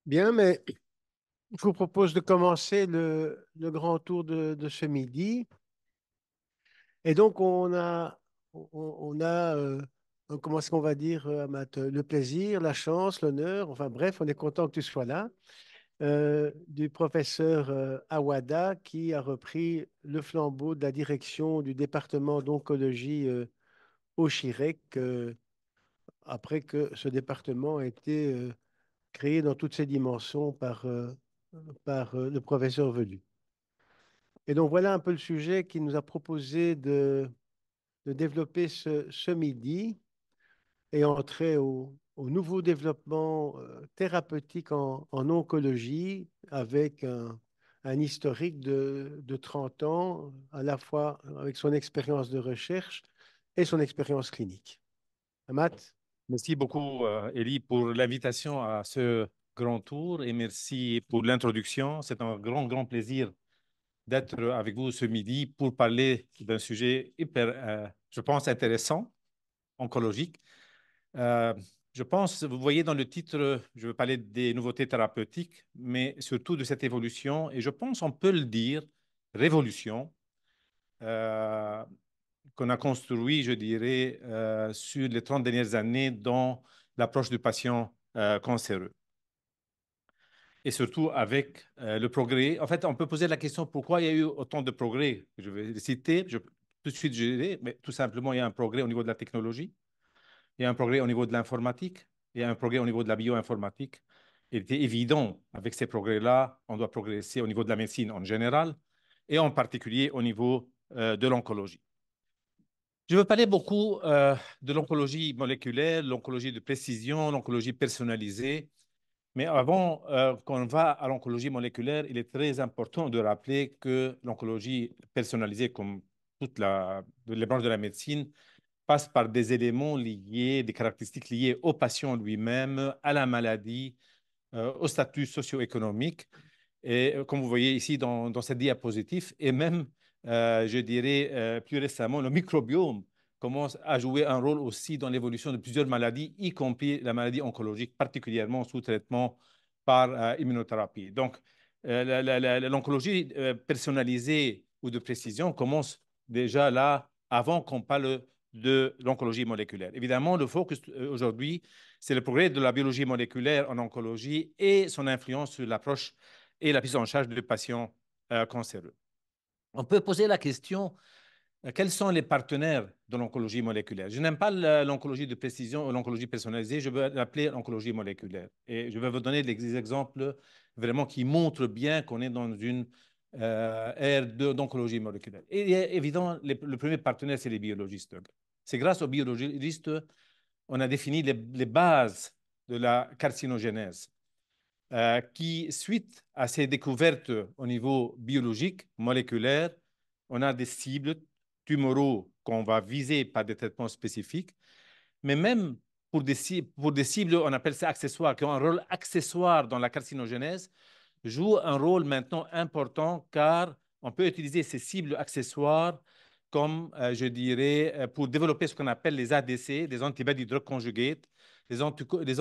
Bien, mais je vous propose de commencer le grand tour de ce midi. Et donc, comment est-ce qu'on va dire, Amat, le plaisir, la chance, l'honneur, enfin bref, on est content que tu sois là, du professeur Awada qui a repris le flambeau de la direction du département d'oncologie au Chirec, après que ce département a été créé dans toutes ses dimensions par le professeur Velu. Et donc voilà un peu le sujet qu'il nous a proposé de développer ce midi et entrer au nouveau développement thérapeutique en oncologie avec un historique de 30 ans, à la fois avec son expérience de recherche et son expérience clinique. Amat? Merci beaucoup, Elie, pour l'invitation à ce grand tour et merci pour l'introduction. C'est un grand plaisir d'être avec vous ce midi pour parler d'un sujet hyper, je pense, intéressant, oncologique. Euh, je pense, vous voyez dans le titre, je veux parler des nouveautés thérapeutiques, mais surtout de cette évolution, et je pense on peut le dire, révolution, euh, qu'on a construit, je dirais, sur les 30 dernières années dans l'approche du patient cancéreux. Et surtout avec le progrès. En fait, on peut poser la question pourquoi il y a eu autant de progrès. Je vais les citer, tout de suite, je dirais, mais tout simplement, il y a un progrès au niveau de la technologie, il y a un progrès au niveau de l'informatique, il y a un progrès au niveau de la bioinformatique. Il était évident, avec ces progrès-là, on doit progresser au niveau de la médecine en général et en particulier au niveau de l'oncologie. Je veux parler beaucoup de l'oncologie moléculaire, l'oncologie de précision, l'oncologie personnalisée. Mais avant qu'on va à l'oncologie moléculaire, il est très important de rappeler que l'oncologie personnalisée, comme les branches de la médecine, passe par des éléments liés, des caractéristiques liées au patient lui-même, à la maladie, au statut socio-économique. Et comme vous voyez ici dans cette diapositive, et même, je dirais, plus récemment, le microbiome commence à jouer un rôle aussi dans l'évolution de plusieurs maladies, y compris la maladie oncologique, particulièrement sous traitement par immunothérapie. Donc, l'oncologie personnalisée ou de précision commence déjà là, avant qu'on parle de l'oncologie moléculaire. Évidemment, le focus aujourd'hui, c'est le progrès de la biologie moléculaire en oncologie et son influence sur l'approche et la prise en charge de patients cancéreux. On peut poser la question, quels sont les partenaires de l'oncologie moléculaire? Je n'aime pas l'oncologie de précision ou l'oncologie personnalisée, je veux l'appeler l'oncologie moléculaire. Et je vais vous donner des exemples vraiment qui montrent bien qu'on est dans une ère d'oncologie moléculaire. Et il est évident, le premier partenaire, c'est les biologistes. C'est grâce aux biologistes on a défini les bases de la carcinogénèse qui, suite à ces découvertes au niveau biologique, moléculaire, on a des cibles tumoraux qu'on va viser par des traitements spécifiques, mais même pour des cibles, on appelle ça accessoires, qui ont un rôle accessoire dans la carcinogénèse, jouent un rôle maintenant important car on peut utiliser ces cibles accessoires comme, je dirais, pour développer ce qu'on appelle les ADC, des antibody drug conjugates, des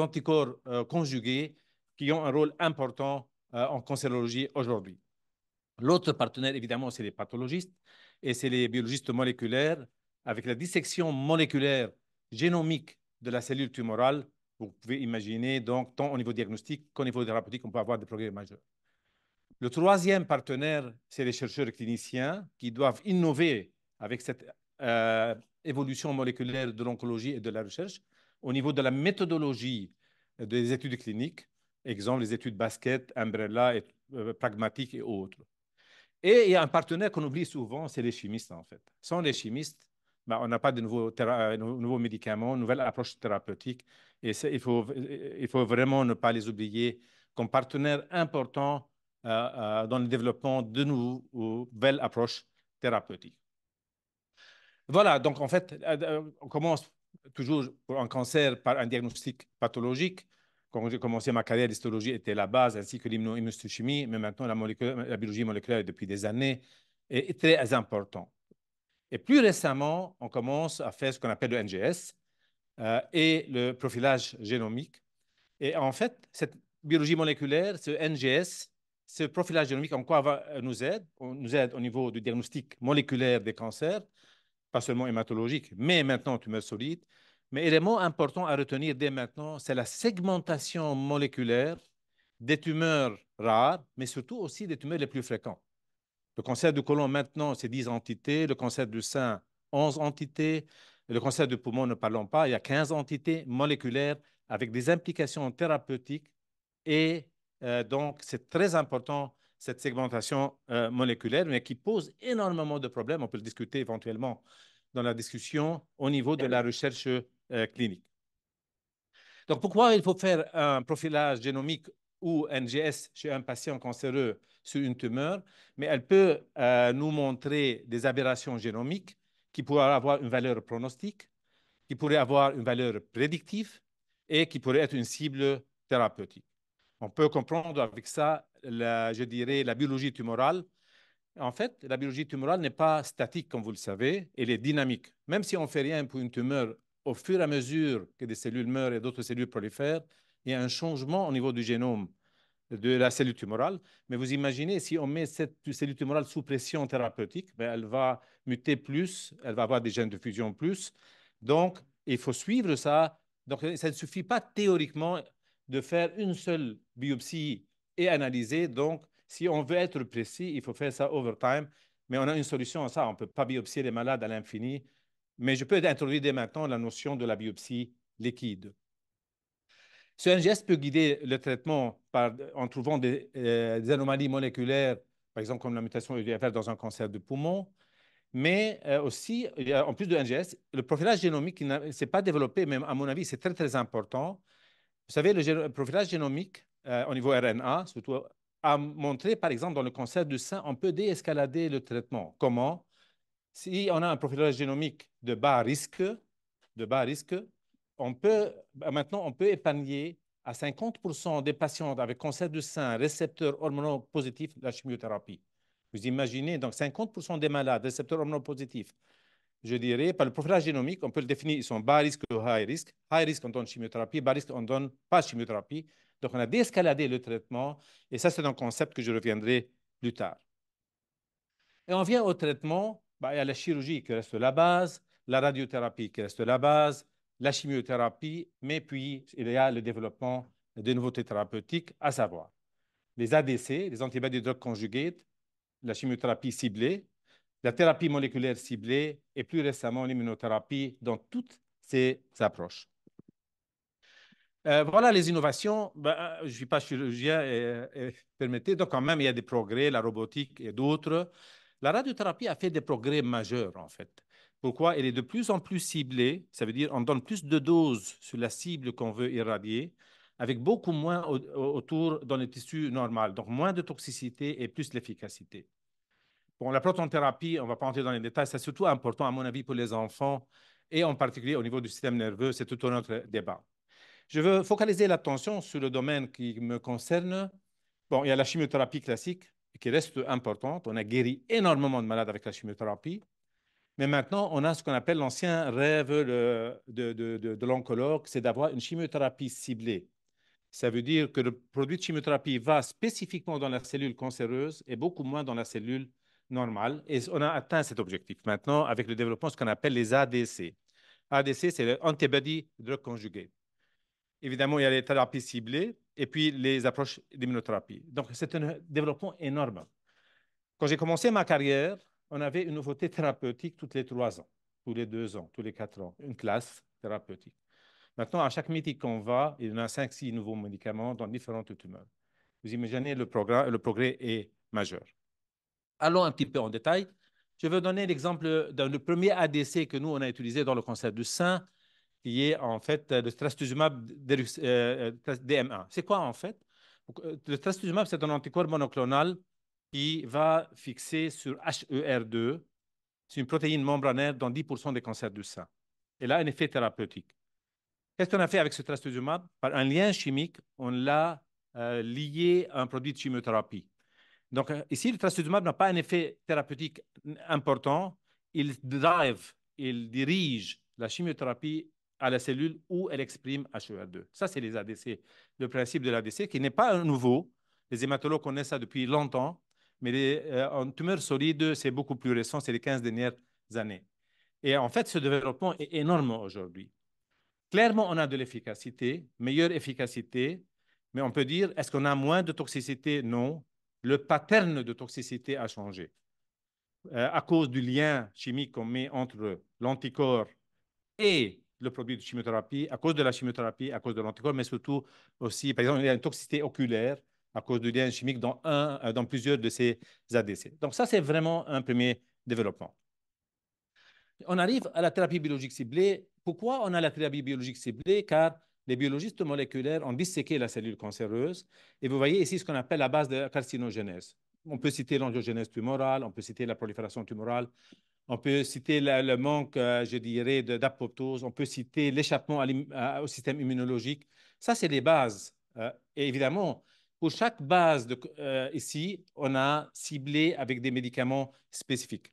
anticorps conjugués qui ont un rôle important en cancérologie aujourd'hui. L'autre partenaire, évidemment, c'est les pathologistes et c'est les biologistes moléculaires. Avec la dissection moléculaire génomique de la cellule tumorale, vous pouvez imaginer, donc, tant au niveau diagnostic qu'au niveau thérapeutique, on peut avoir des progrès majeurs. Le troisième partenaire, c'est les chercheurs cliniciens qui doivent innover avec cette évolution moléculaire de l'oncologie et de la recherche au niveau de la méthodologie des études cliniques, exemple les études basket, umbrella, pragmatique et autres. Et il y a un partenaire qu'on oublie souvent, c'est les chimistes en fait. Sans les chimistes, ben, on n'a pas de nouveaux médicaments, nouvelles approches thérapeutiques. Et il faut vraiment ne pas les oublier comme partenaires importants dans le développement de nouvelles approches thérapeutiques. Voilà, donc en fait, on commence toujours pour un cancer par un diagnostic pathologique. Quand j'ai commencé ma carrière, l'histologie était la base, ainsi que l'immunohistochimie, mais maintenant la biologie moléculaire depuis des années est très important. Et plus récemment, on commence à faire ce qu'on appelle le NGS et le profilage génomique. Et en fait, cette biologie moléculaire, ce NGS, ce profilage génomique, en quoi nous aide au niveau du diagnostic moléculaire des cancers, pas seulement hématologique, mais maintenant tumeurs solides. Mais élément important à retenir dès maintenant, c'est la segmentation moléculaire des tumeurs rares, mais surtout aussi des tumeurs les plus fréquents. Le cancer du côlon, maintenant, c'est 10 entités. Le cancer du sein, 11 entités. Le cancer du poumon, ne parlons pas, il y a 15 entités moléculaires avec des implications thérapeutiques. Et donc, c'est très important, cette segmentation moléculaire, mais qui pose énormément de problèmes. On peut le discuter éventuellement dans la discussion au niveau de la recherche clinique. Donc, pourquoi il faut faire un profilage génomique ou NGS chez un patient cancéreux sur une tumeur? Mais elle peut nous montrer des aberrations génomiques qui pourraient avoir une valeur pronostique, qui pourraient avoir une valeur prédictive et qui pourraient être une cible thérapeutique. On peut comprendre avec ça, je dirais, la biologie tumorale. En fait, la biologie tumorale n'est pas statique, comme vous le savez, elle est dynamique. Même si on ne fait rien pour une tumeur, au fur et à mesure que des cellules meurent et d'autres cellules prolifèrent, il y a un changement au niveau du génome de la cellule tumorale. Mais vous imaginez, si on met cette cellule tumorale sous pression thérapeutique, ben, elle va muter plus, elle va avoir des gènes de fusion plus. Donc, il faut suivre ça. Donc, ça ne suffit pas théoriquement de faire une seule biopsie et analyser. Donc, si on veut être précis, il faut faire ça over time. Mais on a une solution à ça. On ne peut pas biopsier les malades à l'infini. Mais je peux introduire dès maintenant la notion de la biopsie liquide. Ce NGS peut guider le traitement en trouvant des anomalies moléculaires, par exemple comme la mutation EGFR dans un cancer du poumon, mais aussi, en plus de NGS, le profilage génomique qui ne s'est pas développé, mais à mon avis, c'est très, très important. Vous savez, le profilage génomique au niveau RNA, surtout, a montré, par exemple, dans le cancer du sein, on peut déescalader le traitement. Comment? Si on a un profilage génomique de bas risque, maintenant, on peut épargner à 50% des patients avec cancer du sein, récepteurs hormonaux positifs, la chimiothérapie. Vous imaginez, donc 50% des malades récepteurs hormonaux positifs, je dirais, par le profilage génomique, on peut le définir, ils sont bas risque ou high risk. High risk, on donne chimiothérapie, bas risque, on donne pas chimiothérapie. Donc, on a désescaladé le traitement, et ça, c'est un concept que je reviendrai plus tard. Et on vient au traitement, il y a la chirurgie qui reste la base, la radiothérapie qui reste la base, la chimiothérapie, mais puis il y a le développement de nouveautés thérapeutiques, à savoir les ADC, les antibody drug conjugates, la chimiothérapie ciblée, la thérapie moléculaire ciblée et plus récemment l'immunothérapie dans toutes ces approches. Voilà les innovations. Je ne suis pas chirurgien, permettez, donc quand même il y a des progrès, la robotique et d'autres. La radiothérapie a fait des progrès majeurs, en fait. Pourquoi? Elle est de plus en plus ciblée, ça veut dire on donne plus de doses sur la cible qu'on veut irradier, avec beaucoup moins autour dans le tissu normal, donc moins de toxicité et plus d'efficacité. Bon, la protonthérapie, on ne va pas entrer dans les détails, c'est surtout important, à mon avis, pour les enfants, et en particulier au niveau du système nerveux, c'est tout un autre débat. Je veux focaliser l'attention sur le domaine qui me concerne. Bon, il y a la chimiothérapie classique qui reste importante. On a guéri énormément de malades avec la chimiothérapie. Mais maintenant, on a ce qu'on appelle l'ancien rêve de l'oncologue, c'est d'avoir une chimiothérapie ciblée. Ça veut dire que le produit de chimiothérapie va spécifiquement dans la cellule cancéreuse et beaucoup moins dans la cellule normale. Et on a atteint cet objectif maintenant avec le développement de ce qu'on appelle les ADC. ADC, c'est le Antibody Drug Conjugate. Évidemment, il y a les thérapies ciblées et puis les approches d'immunothérapie. Donc, c'est un développement énorme. Quand j'ai commencé ma carrière, on avait une nouveauté thérapeutique toutes les 3 ans, tous les 2 ans, tous les 4 ans, une classe thérapeutique. Maintenant, à chaque meeting qu'on va, il y en a 5, 6 nouveaux médicaments dans différentes tumeurs. Vous imaginez, le progrès est majeur. Allons un petit peu en détail. Je vais donner l'exemple d'un premier ADC que nous, on a utilisé dans le cancer du sein, qui est en fait le trastuzumab DM1. C'est quoi en fait? Le trastuzumab, c'est un anticorps monoclonal qui va fixer sur HER2. C'est une protéine membranaire dans 10% des cancers du sein. Elle a un effet thérapeutique. Qu'est-ce qu'on a fait avec ce trastuzumab? Par un lien chimique, on l'a lié à un produit de chimiothérapie. Donc, ici, le trastuzumab n'a pas un effet thérapeutique important. Il dirige la chimiothérapie à la cellule où elle exprime HER2. Ça, c'est les ADC. Le principe de l'ADC, qui n'est pas nouveau. Les hématologues connaissent ça depuis longtemps, mais en tumeur solide, c'est beaucoup plus récent, c'est les 15 dernières années. Et en fait, ce développement est énorme aujourd'hui. Clairement, on a de l'efficacité, meilleure efficacité, mais on peut dire, est-ce qu'on a moins de toxicité? Non. Le pattern de toxicité a changé. À cause du lien chimique qu'on met entre l'anticorps et le produit de chimiothérapie, à cause de la chimiothérapie, à cause de l'anticorps, mais surtout aussi, par exemple, il y a une toxicité oculaire à cause du lien chimique dans plusieurs de ces ADC. Donc ça, c'est vraiment un premier développement. On arrive à la thérapie biologique ciblée. Pourquoi on a la thérapie biologique ciblée? Car les biologistes moléculaires ont disséqué la cellule cancéreuse. Et vous voyez ici ce qu'on appelle la base de la carcinogénèse. On peut citer l'angiogénèse tumorale, on peut citer la prolifération tumorale, on peut citer le manque, je dirais, d'apoptose, on peut citer l'échappement au système immunologique. Ça, c'est les bases. Et évidemment, pour chaque base ici, on a ciblé avec des médicaments spécifiques.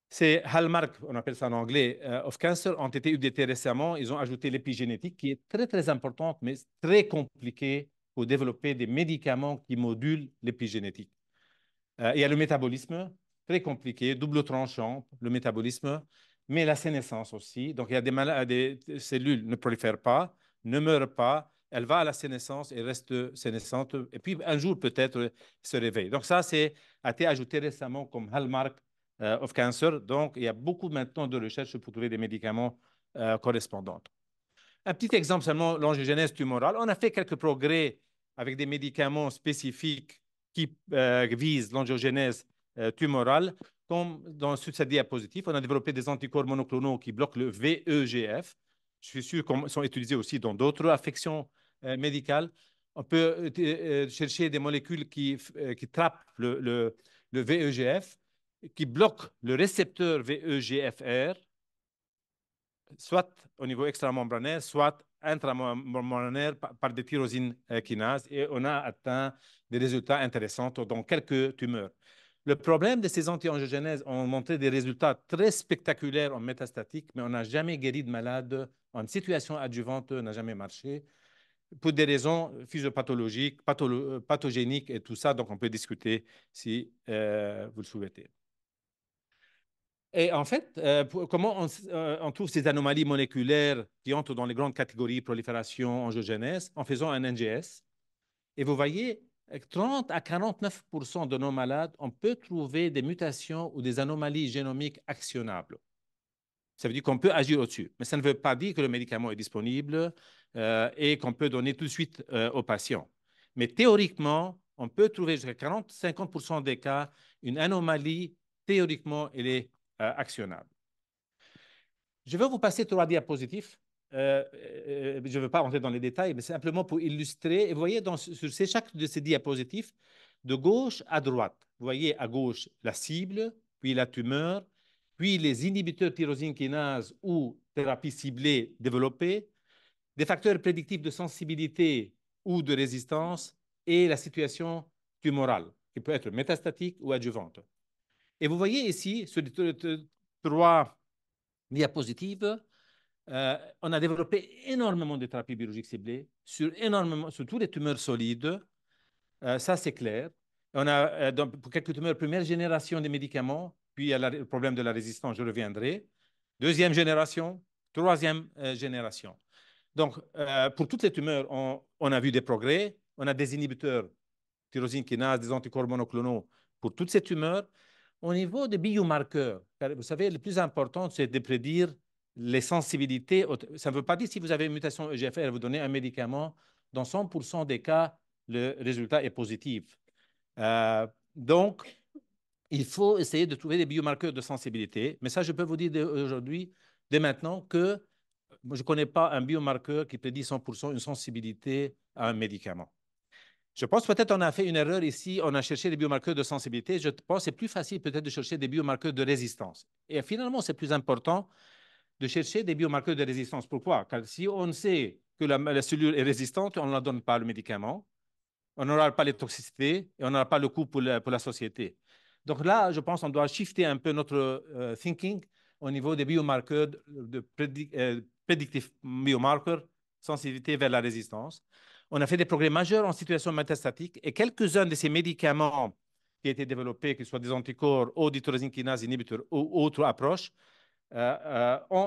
Ces hallmarks, on appelle ça en anglais, of cancer, ont été UDT récemment. Ils ont ajouté l'épigénétique, qui est très, très importante, mais très compliquée pour développer des médicaments qui modulent l'épigénétique. Il y a le métabolisme, très compliqué, double tranchant, le métabolisme, mais la sénescence aussi. Donc, il y a des cellules ne prolifèrent pas, ne meurent pas, elle va à la sénescence et reste sénescente, et puis un jour peut-être se réveille. Donc, ça, a été ajouté récemment comme hallmark of cancer. Donc, il y a beaucoup maintenant de recherches pour trouver des médicaments correspondants. Un petit exemple seulement, l'angiogénèse tumorale. On a fait quelques progrès avec des médicaments spécifiques qui visent l'angiogénèse tumorale. Comme sur cette diapositive, on a développé des anticorps monoclonaux qui bloquent le VEGF. Je suis sûr qu'ils sont utilisés aussi dans d'autres affections médicales. On peut chercher des molécules qui trappent le VEGF, qui bloquent le récepteur VEGFR, soit au niveau extramembranaire, soit intramembranaire par des tyrosines kinases, et on a atteint des résultats intéressants dans quelques tumeurs. Le problème de ces anti-angiogénèses ont montré des résultats très spectaculaires en métastatique, mais on n'a jamais guéri de malades en situation adjuvante, n'a jamais marché, pour des raisons physiopathologiques, pathogéniques et tout ça. Donc, on peut discuter si vous le souhaitez. Et en fait, comment on trouve ces anomalies moléculaires qui entrent dans les grandes catégories prolifération, angiogénèse, en faisant un NGS. Et vous voyez, 30 à 49 de nos malades, on peut trouver des mutations ou des anomalies génomiques actionnables. Ça veut dire qu'on peut agir au-dessus. Mais ça ne veut pas dire que le médicament est disponible et qu'on peut donner tout de suite aux patients. Mais théoriquement, on peut trouver jusqu'à 40-50 des cas une anomalie. Théoriquement, elle est actionnable. Je vais vous passer 3 diapositives. Je ne veux pas entrer dans les détails, mais simplement pour illustrer. Et vous voyez, sur chaque de ces diapositives, de gauche à droite, vous voyez à gauche la cible, puis la tumeur, puis les inhibiteurs tyrosine kinase ou thérapie ciblée développée, des facteurs prédictifs de sensibilité ou de résistance et la situation tumorale, qui peut être métastatique ou adjuvante. Et vous voyez ici, sur les 3 diapositives, on a développé énormément de thérapies biologiques ciblées sur tous les tumeurs solides. Ça, c'est clair. On a, pour quelques tumeurs, première génération des médicaments, puis il y a le problème de la résistance, je reviendrai. Deuxième génération, troisième génération. Donc, pour toutes les tumeurs, on a vu des progrès. On a des inhibiteurs, tyrosine kinase, des anticorps monoclonaux pour toutes ces tumeurs. Au niveau des biomarqueurs, vous savez, le plus important, c'est de prédire les sensibilités. Ça ne veut pas dire si vous avez une mutation EGFR, vous donnez un médicament. Dans 100% des cas, le résultat est positif. Donc, il faut essayer de trouver des biomarqueurs de sensibilité. Mais ça, je peux vous dire aujourd'hui, dès maintenant, que je ne connais pas un biomarqueur qui prédit 100% une sensibilité à un médicament. Je pense peut-être qu'on a fait une erreur ici, on a cherché des biomarqueurs de sensibilité. Je pense que c'est plus facile peut-être de chercher des biomarqueurs de résistance. Et finalement, c'est plus important de chercher des biomarqueurs de résistance. Pourquoi? Car si on sait que la cellule est résistante, on ne la donne pas le médicament, on n'aura pas les toxicités et on n'aura pas le coût pour la société. Donc là, je pense qu'on doit shifter un peu notre thinking au niveau des biomarqueurs predictive biomarker, sensibilité vers la résistance. On a fait des progrès majeurs en situation métastatique et quelques-uns de ces médicaments qui ont été développés, que ce soit des anticorps ou des tyrosine kinase inhibiteurs ou autres approches,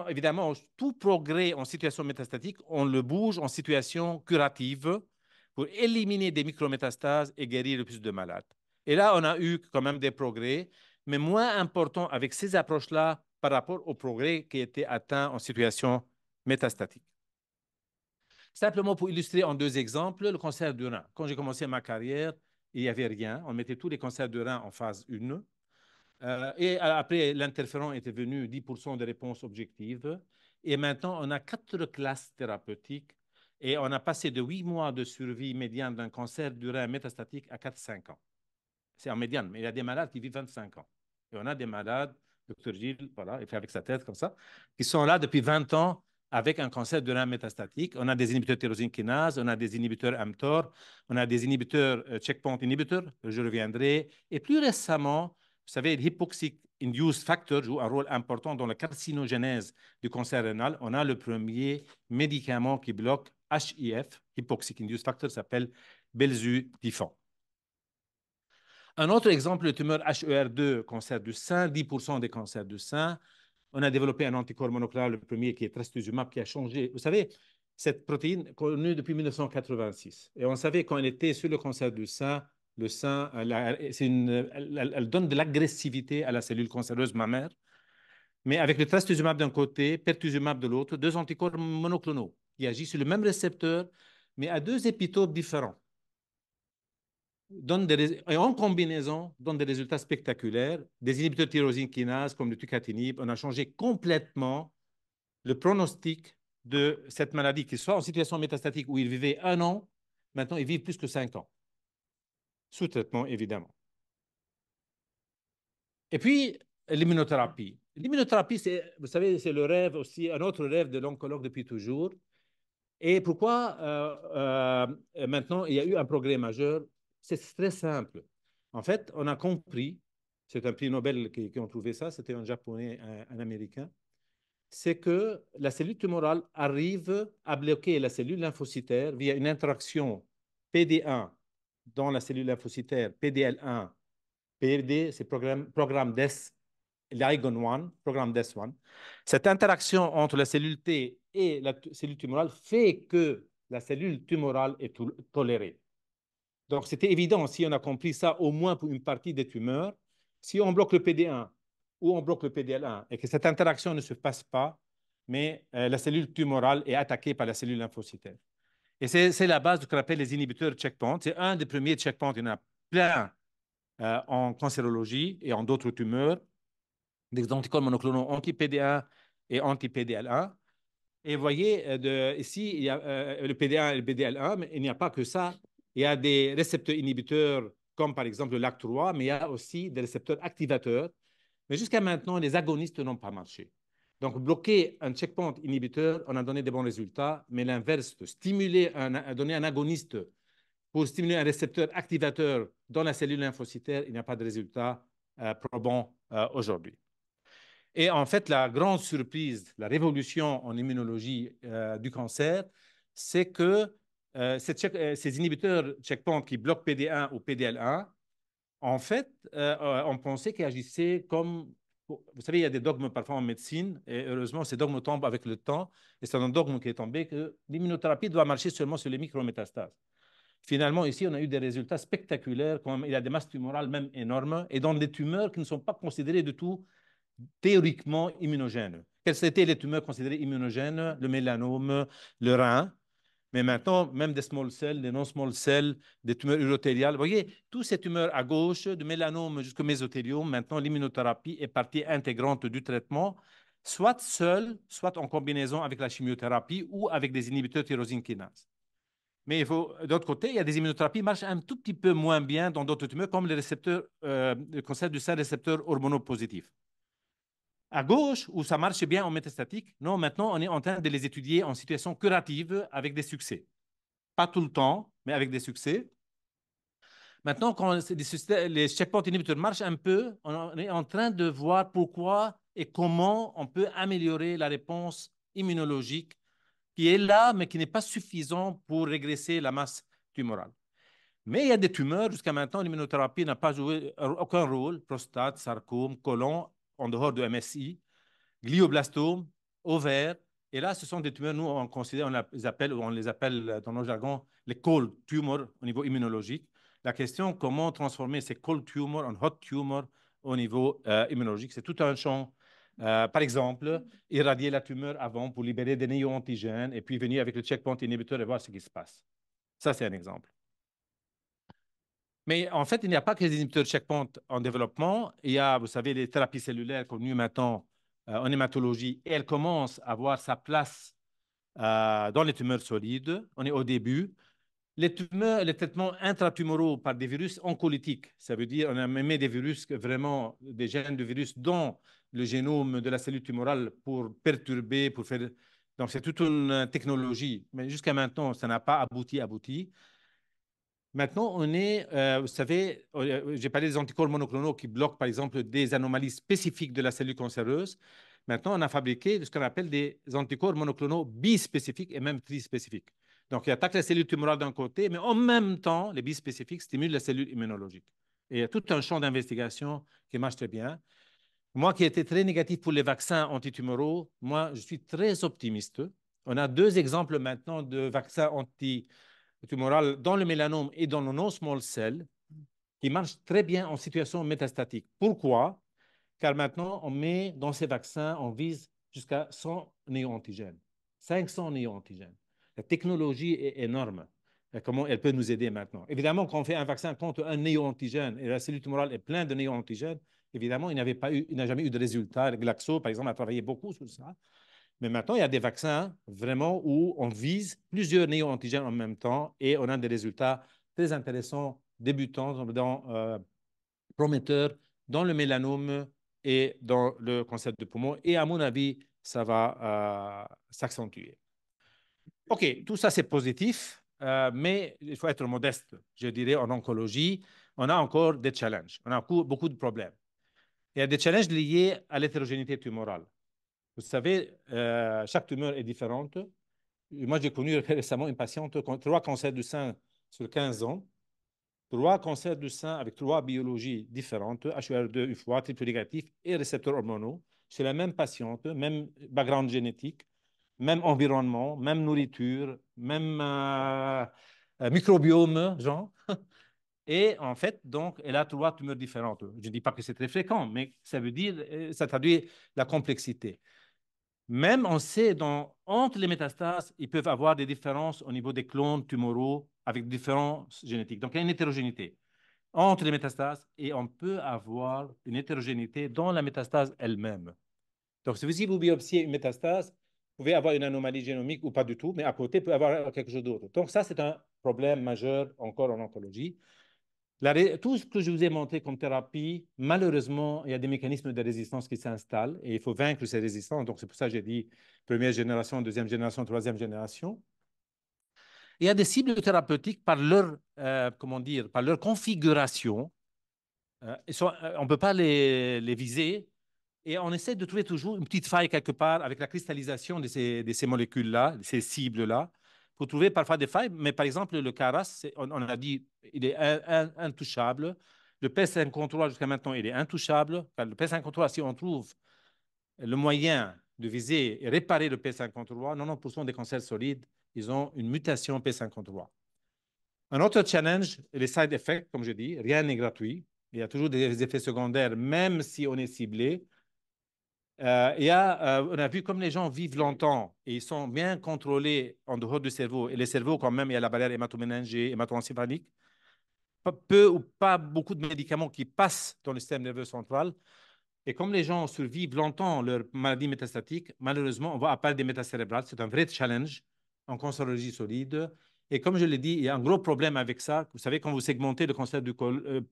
évidemment, tout progrès en situation métastatique, on le bouge en situation curative pour éliminer des micrométastases et guérir le plus de malades. Et là, on a eu quand même des progrès, mais moins importants avec ces approches-là par rapport aux progrès qui étaient atteints en situation métastatique. Simplement pour illustrer en deux exemples, le cancer du rein. Quand j'ai commencé ma carrière, il n'y avait rien. On mettait tous les cancers du rein en phase 1. Et après, l'interféron était venu 10% de réponses objectives. Et maintenant, on a 4 classes thérapeutiques et on a passé de 8 mois de survie médiane d'un cancer du rein métastatique à 4-5 ans. C'est en médiane, mais il y a des malades qui vivent 25 ans. Et on a des malades, docteur Gilles, voilà, il fait avec sa tête comme ça, qui sont là depuis 20 ans avec un cancer du rein métastatique. On a des inhibiteurs tyrosine kinase, on a des inhibiteurs mTOR, on a des inhibiteurs checkpoint inhibiteurs, je reviendrai. Et plus récemment, vous savez, l'hypoxic induced factor joue un rôle important dans la carcinogénèse du cancer rénal. On a le premier médicament qui bloque HIF, hypoxic induced factor, s'appelle belzutifan. Un autre exemple, le tumeur HER2, cancer du sein, 10% des cancers du sein. On a développé un anticorps monoclonal, le premier qui est trastuzumab, qui a changé. Vous savez, cette protéine connue depuis 1986. Et on savait quand elle était sur le cancer du sein, le sein, elle donne de l'agressivité à la cellule cancéreuse mammaire. Mais avec le trastuzumab d'un côté, pertuzumab de l'autre, deux anticorps monoclonaux qui agissent sur le même récepteur, mais à deux épitopes différents et en combinaison, donne des résultats spectaculaires. Des inhibiteurs de tyrosine kinase comme le tucatinib, on a changé complètement le pronostic de cette maladie, qu'il soit en situation métastatique où il vivait 1 an, maintenant il vit plus que 5 ans, sous traitement évidemment. Et puis, l'immunothérapie. L'immunothérapie, vous savez, c'est le rêve aussi, un autre rêve de l'oncologue depuis toujours. Et pourquoi maintenant il y a eu un progrès majeur? C'est très simple. En fait, on a compris, c'est un prix Nobel qui ont trouvé ça, c'était un japonais, un américain, c'est que la cellule tumorale arrive à bloquer la cellule lymphocytaire via une interaction PD1 dans la cellule lymphocytaire, PDL1, PD, c'est programme DES, l'IGON-1, programme DES1. Cette interaction entre la cellule T et la cellule tumorale fait que la cellule tumorale est tolérée. Donc, c'était évident, si on a compris ça, au moins pour une partie des tumeurs, si on bloque le PD1 ou on bloque le PDL1 et que cette interaction ne se passe pas, mais la cellule tumorale est attaquée par la cellule lymphocytaire. Et c'est la base de ce qu'on appelle les inhibiteurs checkpoint. C'est un des premiers checkpoints. Il y en a plein en cancérologie et en d'autres tumeurs, des anticorps monoclonaux anti-PD1 et anti-PDL1. Et vous voyez, ici, il y a le PD1 et le PDL1, mais il n'y a pas que ça. Il y a des récepteurs inhibiteurs, comme par exemple le LAC3, mais il y a aussi des récepteurs activateurs. Mais jusqu'à maintenant, les agonistes n'ont pas marché. Donc, bloquer un checkpoint inhibiteur, on a donné des bons résultats, mais l'inverse, donner un agoniste pour stimuler un récepteur activateur dans la cellule lymphocytaire, il n'y a pas de résultat probant aujourd'hui. Et en fait, la grande surprise, la révolution en immunologie du cancer, c'est que ces inhibiteurs checkpoint qui bloquent PD1 ou PDL1, en fait, on pensait qu'ils agissaient comme... Vous savez, il y a des dogmes parfois en médecine, et heureusement, ces dogmes tombent avec le temps, et c'est un dogme qui est tombé que l'immunothérapie doit marcher seulement sur les micrométastases. Finalement, ici, on a eu des résultats spectaculaires, comme il y a des masses tumorales même énormes, et dans des tumeurs qui ne sont pas considérées du tout théoriquement immunogènes. Quelles étaient les tumeurs considérées immunogènes? Le mélanome, le rein, mais maintenant, même des small cells, des non-small cells, des tumeurs urothéliales. Vous voyez, toutes ces tumeurs à gauche, de mélanome jusqu'au mésothéliome, maintenant, l'immunothérapie est partie intégrante du traitement, soit seule, soit en combinaison avec la chimiothérapie ou avec des inhibiteurs tyrosine kinase. Mais d'autre côté, il y a des immunothérapies qui marchent un tout petit peu moins bien dans d'autres tumeurs, comme les récepteurs, le cancer du sein récepteurs hormonopositifs. À gauche, où ça marche bien en métastatique, non, maintenant, on est en train de les étudier en situation curative avec des succès. Pas tout le temps, mais avec des succès. Maintenant, quand les checkpoint inhibiteurs marchent un peu, on est en train de voir pourquoi et comment on peut améliorer la réponse immunologique qui est là, mais qui n'est pas suffisant pour régresser la masse tumorale. Mais il y a des tumeurs, jusqu'à maintenant, l'immunothérapie n'a pas joué aucun rôle, prostate, sarcome, côlon, en dehors de MSI, glioblastome, ovaire. Et là, ce sont des tumeurs, nous, on considère, on les appelle dans nos jargons les cold tumors au niveau immunologique. La question, comment transformer ces cold tumors en hot tumors au niveau immunologique, c'est tout un champ. Par exemple, irradier la tumeur avant pour libérer des néo-antigènes et puis venir avec le checkpoint inhibiteur et voir ce qui se passe. Ça, c'est un exemple. Mais en fait, il n'y a pas que des inhibiteurs de checkpoint en développement. Il y a, vous savez, les thérapies cellulaires connues maintenant en hématologie et elles commencent à avoir sa place dans les tumeurs solides. On est au début. Les tumeurs, les traitements intratumoraux par des virus oncolytiques, ça veut dire on a mis des virus, vraiment des gènes de virus dans le génome de la cellule tumorale pour perturber, pour faire. Donc, c'est toute une technologie. Mais jusqu'à maintenant, ça n'a pas abouti. Maintenant, on est, vous savez, j'ai parlé des anticorps monoclonaux qui bloquent, par exemple, des anomalies spécifiques de la cellule cancéreuse. Maintenant, on a fabriqué ce qu'on appelle des anticorps monoclonaux bispécifiques et même trispécifiques. Donc, ils attaquent la cellule tumorale d'un côté, mais en même temps, les bispécifiques stimulent la cellule immunologique. Et il y a tout un champ d'investigation qui marche très bien. Moi qui étais très négatif pour les vaccins antitumoraux, moi, je suis très optimiste. On a deux exemples maintenant de vaccins antitumoraux dans le mélanome et dans le non-small cell qui marchent très bien en situation métastatique. Pourquoi? Car maintenant, on met dans ces vaccins, on vise jusqu'à 100 néo-antigènes, 500 néo-antigènes. La technologie est énorme. Et comment elle peut nous aider maintenant? Évidemment, quand on fait un vaccin contre un néo-antigène et la cellule tumorale est pleine de néo-antigènes, évidemment, il n'a jamais eu de résultat. Glaxo, par exemple, a travaillé beaucoup sur ça. Mais maintenant, il y a des vaccins vraiment où on vise plusieurs néo-antigènes en même temps et on a des résultats très intéressants, débutants, prometteurs dans le mélanome et dans le cancer de poumon. Et à mon avis, ça va s'accentuer. OK, tout ça, c'est positif, mais il faut être modeste. Je dirais, en oncologie, on a encore des challenges. On a beaucoup de problèmes. Il y a des challenges liés à l'hétérogénéité tumorale. Vous savez, chaque tumeur est différente. Moi, j'ai connu récemment une patiente qui a 3 cancers du sein sur 15 ans, 3 cancers du sein avec 3 biologies différentes, HER2 une fois, triple négatif et récepteurs hormonaux. C'est la même patiente, même background génétique, même environnement, même nourriture, même microbiome, genre. Et en fait, donc, elle a 3 tumeurs différentes. Je ne dis pas que c'est très fréquent, mais ça veut dire, ça traduit la complexité. Même on sait, entre les métastases, ils peuvent avoir des différences au niveau des clones tumoraux avec différences génétiques. Donc, il y a une hétérogénéité entre les métastases et on peut avoir une hétérogénéité dans la métastase elle-même. Donc, si vous biopsiez une métastase, vous pouvez avoir une anomalie génomique ou pas du tout, mais à côté, vous pouvez avoir quelque chose d'autre. Donc, ça, c'est un problème majeur encore en oncologie. Tout ce que je vous ai montré comme thérapie, malheureusement, il y a des mécanismes de résistance qui s'installent et il faut vaincre ces résistances. Donc, c'est pour ça que j'ai dit première génération, deuxième génération, troisième génération. Il y a des cibles thérapeutiques par leur, comment dire, par leur configuration. On ne peut pas les viser et on essaie de trouver toujours une petite faille quelque part avec la cristallisation de ces molécules-là, de ces cibles-là, pour trouver parfois des failles. Mais par exemple, le CARAS, on a dit, il est intouchable. Le P53, jusqu'à maintenant, il est intouchable. Car le P53, si on trouve le moyen de viser et réparer le P53, 90% des cancers solides, ils ont une mutation P53. Un autre challenge, les side effects, comme je dis, rien n'est gratuit. Il y a toujours des effets secondaires, même si on est ciblé. On a vu comme les gens vivent longtemps et ils sont bien contrôlés en dehors du cerveau. Et le cerveau, quand même, il y a la barrière hématoméningée, hématoencéphalique. Peu ou pas beaucoup de médicaments qui passent dans le système nerveux central. Et comme les gens survivent longtemps leur maladie métastatique, malheureusement, on va apparaître des métastases cérébrales. C'est un vrai challenge en cancérologie solide. Et comme je l'ai dit, il y a un gros problème avec ça. Vous savez, quand vous segmentez le cancer du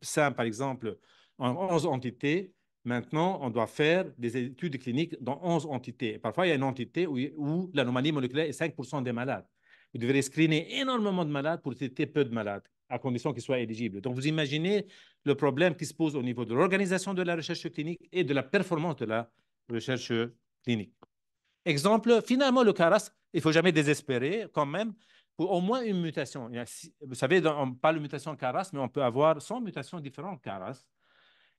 sein, par exemple, en 11 entités, maintenant, on doit faire des études cliniques dans 11 entités. Et parfois, il y a une entité où l'anomalie moléculaire est 5% des malades. Vous devrez screener énormément de malades pour traiter peu de malades, à condition qu'ils soient éligibles. Donc, vous imaginez le problème qui se pose au niveau de l'organisation de la recherche clinique et de la performance de la recherche clinique. Exemple, finalement, le CARAS, il ne faut jamais désespérer quand même pour au moins une mutation. Vous savez, on parle de mutation CARAS, mais on peut avoir 100 mutations différentes CARAS.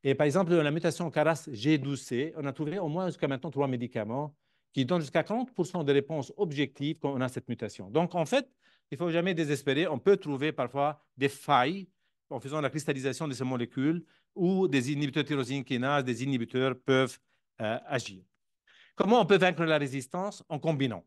Et par exemple, la mutation CARAS G12C, on a trouvé au moins jusqu'à maintenant 3 médicaments qui donnent jusqu'à 40% de réponses objectives quand on a cette mutation. Donc, en fait, il ne faut jamais désespérer. On peut trouver parfois des failles en faisant la cristallisation de ces molécules où des inhibiteurs tyrosine kinase, des inhibiteurs peuvent agir. Comment on peut vaincre la résistance? En combinant.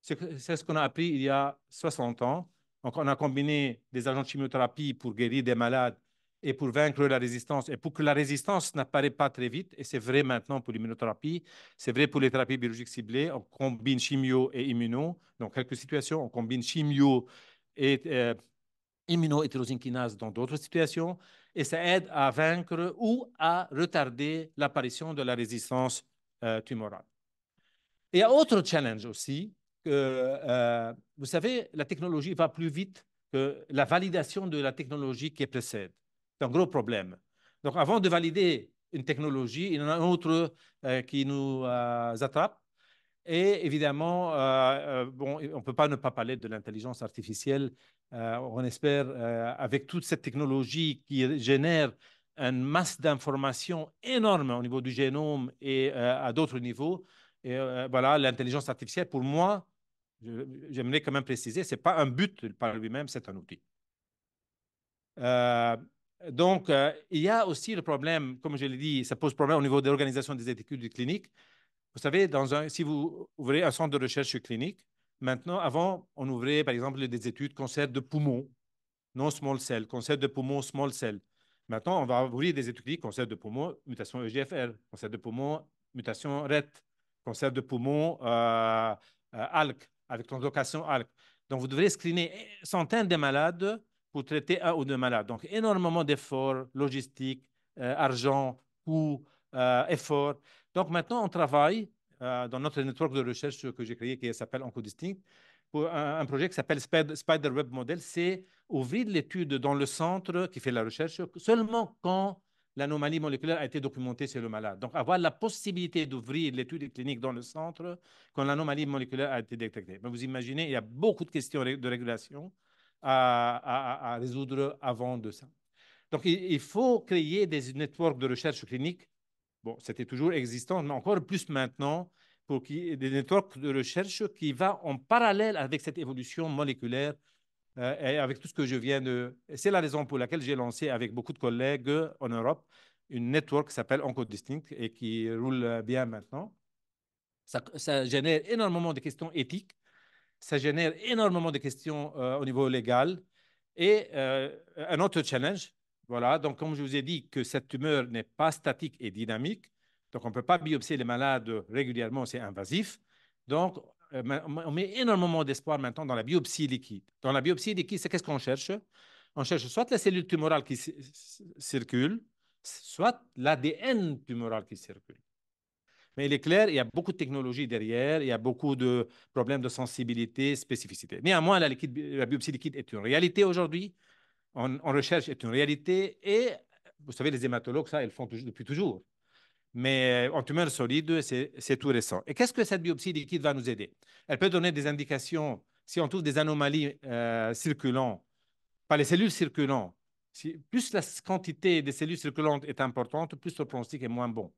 C'est ce qu'on a appris il y a 60 ans. Donc, on a combiné des agents de chimiothérapie pour guérir des malades et pour vaincre la résistance et pour que la résistance n'apparaît pas très vite. Et c'est vrai maintenant pour l'immunothérapie, c'est vrai pour les thérapies biologiques ciblées. On combine chimio et immuno. Dans quelques situations, on combine chimio et immunohétérosine kinase dans d'autres situations. Et ça aide à vaincre ou à retarder l'apparition de la résistance tumorale. Il y a autre challenge aussi. Vous savez, la technologie va plus vite que la validation de la technologie qui précède. C'est un gros problème. Donc, avant de valider une technologie, il y en a une autre qui nous attrape. Et évidemment, bon, on ne peut pas ne pas parler de l'intelligence artificielle. On espère, avec toute cette technologie qui génère une masse d'informations énorme au niveau du génome et à d'autres niveaux. Et voilà, l'intelligence artificielle, pour moi, j'aimerais quand même préciser, ce n'est pas un but par lui-même, c'est un outil. Euh, donc, il y a aussi le problème, comme je l'ai dit, ça pose problème au niveau de l'organisation des études cliniques. Vous savez, si vous ouvrez un centre de recherche clinique, maintenant, avant, on ouvrait, par exemple, des études cancer de poumon, non small cell, cancer de poumon, small cell. Maintenant, on va ouvrir des études cliniques, cancer de poumon, mutation EGFR, cancer de poumon, mutation RET, cancer de poumon, ALK, avec translocation ALK. Donc, vous devrez screener centaines de malades pour traiter un ou deux malades. Donc, énormément d'efforts logistiques, argent, coûts, efforts. Donc, maintenant, on travaille dans notre network de recherche que j'ai créé qui s'appelle OncoDistinct pour un projet qui s'appelle Spiderweb Model. C'est ouvrir l'étude dans le centre qui fait la recherche seulement quand l'anomalie moléculaire a été documentée chez le malade. Donc, avoir la possibilité d'ouvrir l'étude clinique dans le centre quand l'anomalie moléculaire a été détectée. Mais vous imaginez, il y a beaucoup de questions de régulation à résoudre avant de ça. Donc, il faut créer des networks de recherche clinique. Bon, c'était toujours existant, mais encore plus maintenant, pour qu'il y ait des networks de recherche qui vont en parallèle avec cette évolution moléculaire et avec tout ce que je viens de... C'est la raison pour laquelle j'ai lancé avec beaucoup de collègues en Europe une network qui s'appelle OncoDistinct et qui roule bien maintenant. Ça génère énormément de questions éthiques, ça génère énormément de questions au niveau légal. Et un autre challenge, voilà, donc comme je vous ai dit que cette tumeur n'est pas statique et dynamique, donc on ne peut pas biopsier les malades régulièrement, c'est invasif. Donc, on met énormément d'espoir maintenant dans la biopsie liquide. Dans la biopsie liquide, c'est qu'est-ce qu'on cherche? On cherche soit la cellule tumorale qui circule, soit l'ADN tumoral qui circule. Mais il est clair, il y a beaucoup de technologies derrière, il y a beaucoup de problèmes de sensibilité, spécificité. Néanmoins, la biopsie liquide est une réalité aujourd'hui. En recherche est une réalité. Et vous savez, les hématologues, ça, ils le font depuis toujours. Mais en tumeur solide, c'est tout récent. Et qu'est-ce que cette biopsie liquide va nous aider? Elle peut donner des indications si on trouve des anomalies circulantes, pas les cellules circulantes. Plus la quantité des cellules circulantes est importante, plus le pronostic est moins bon.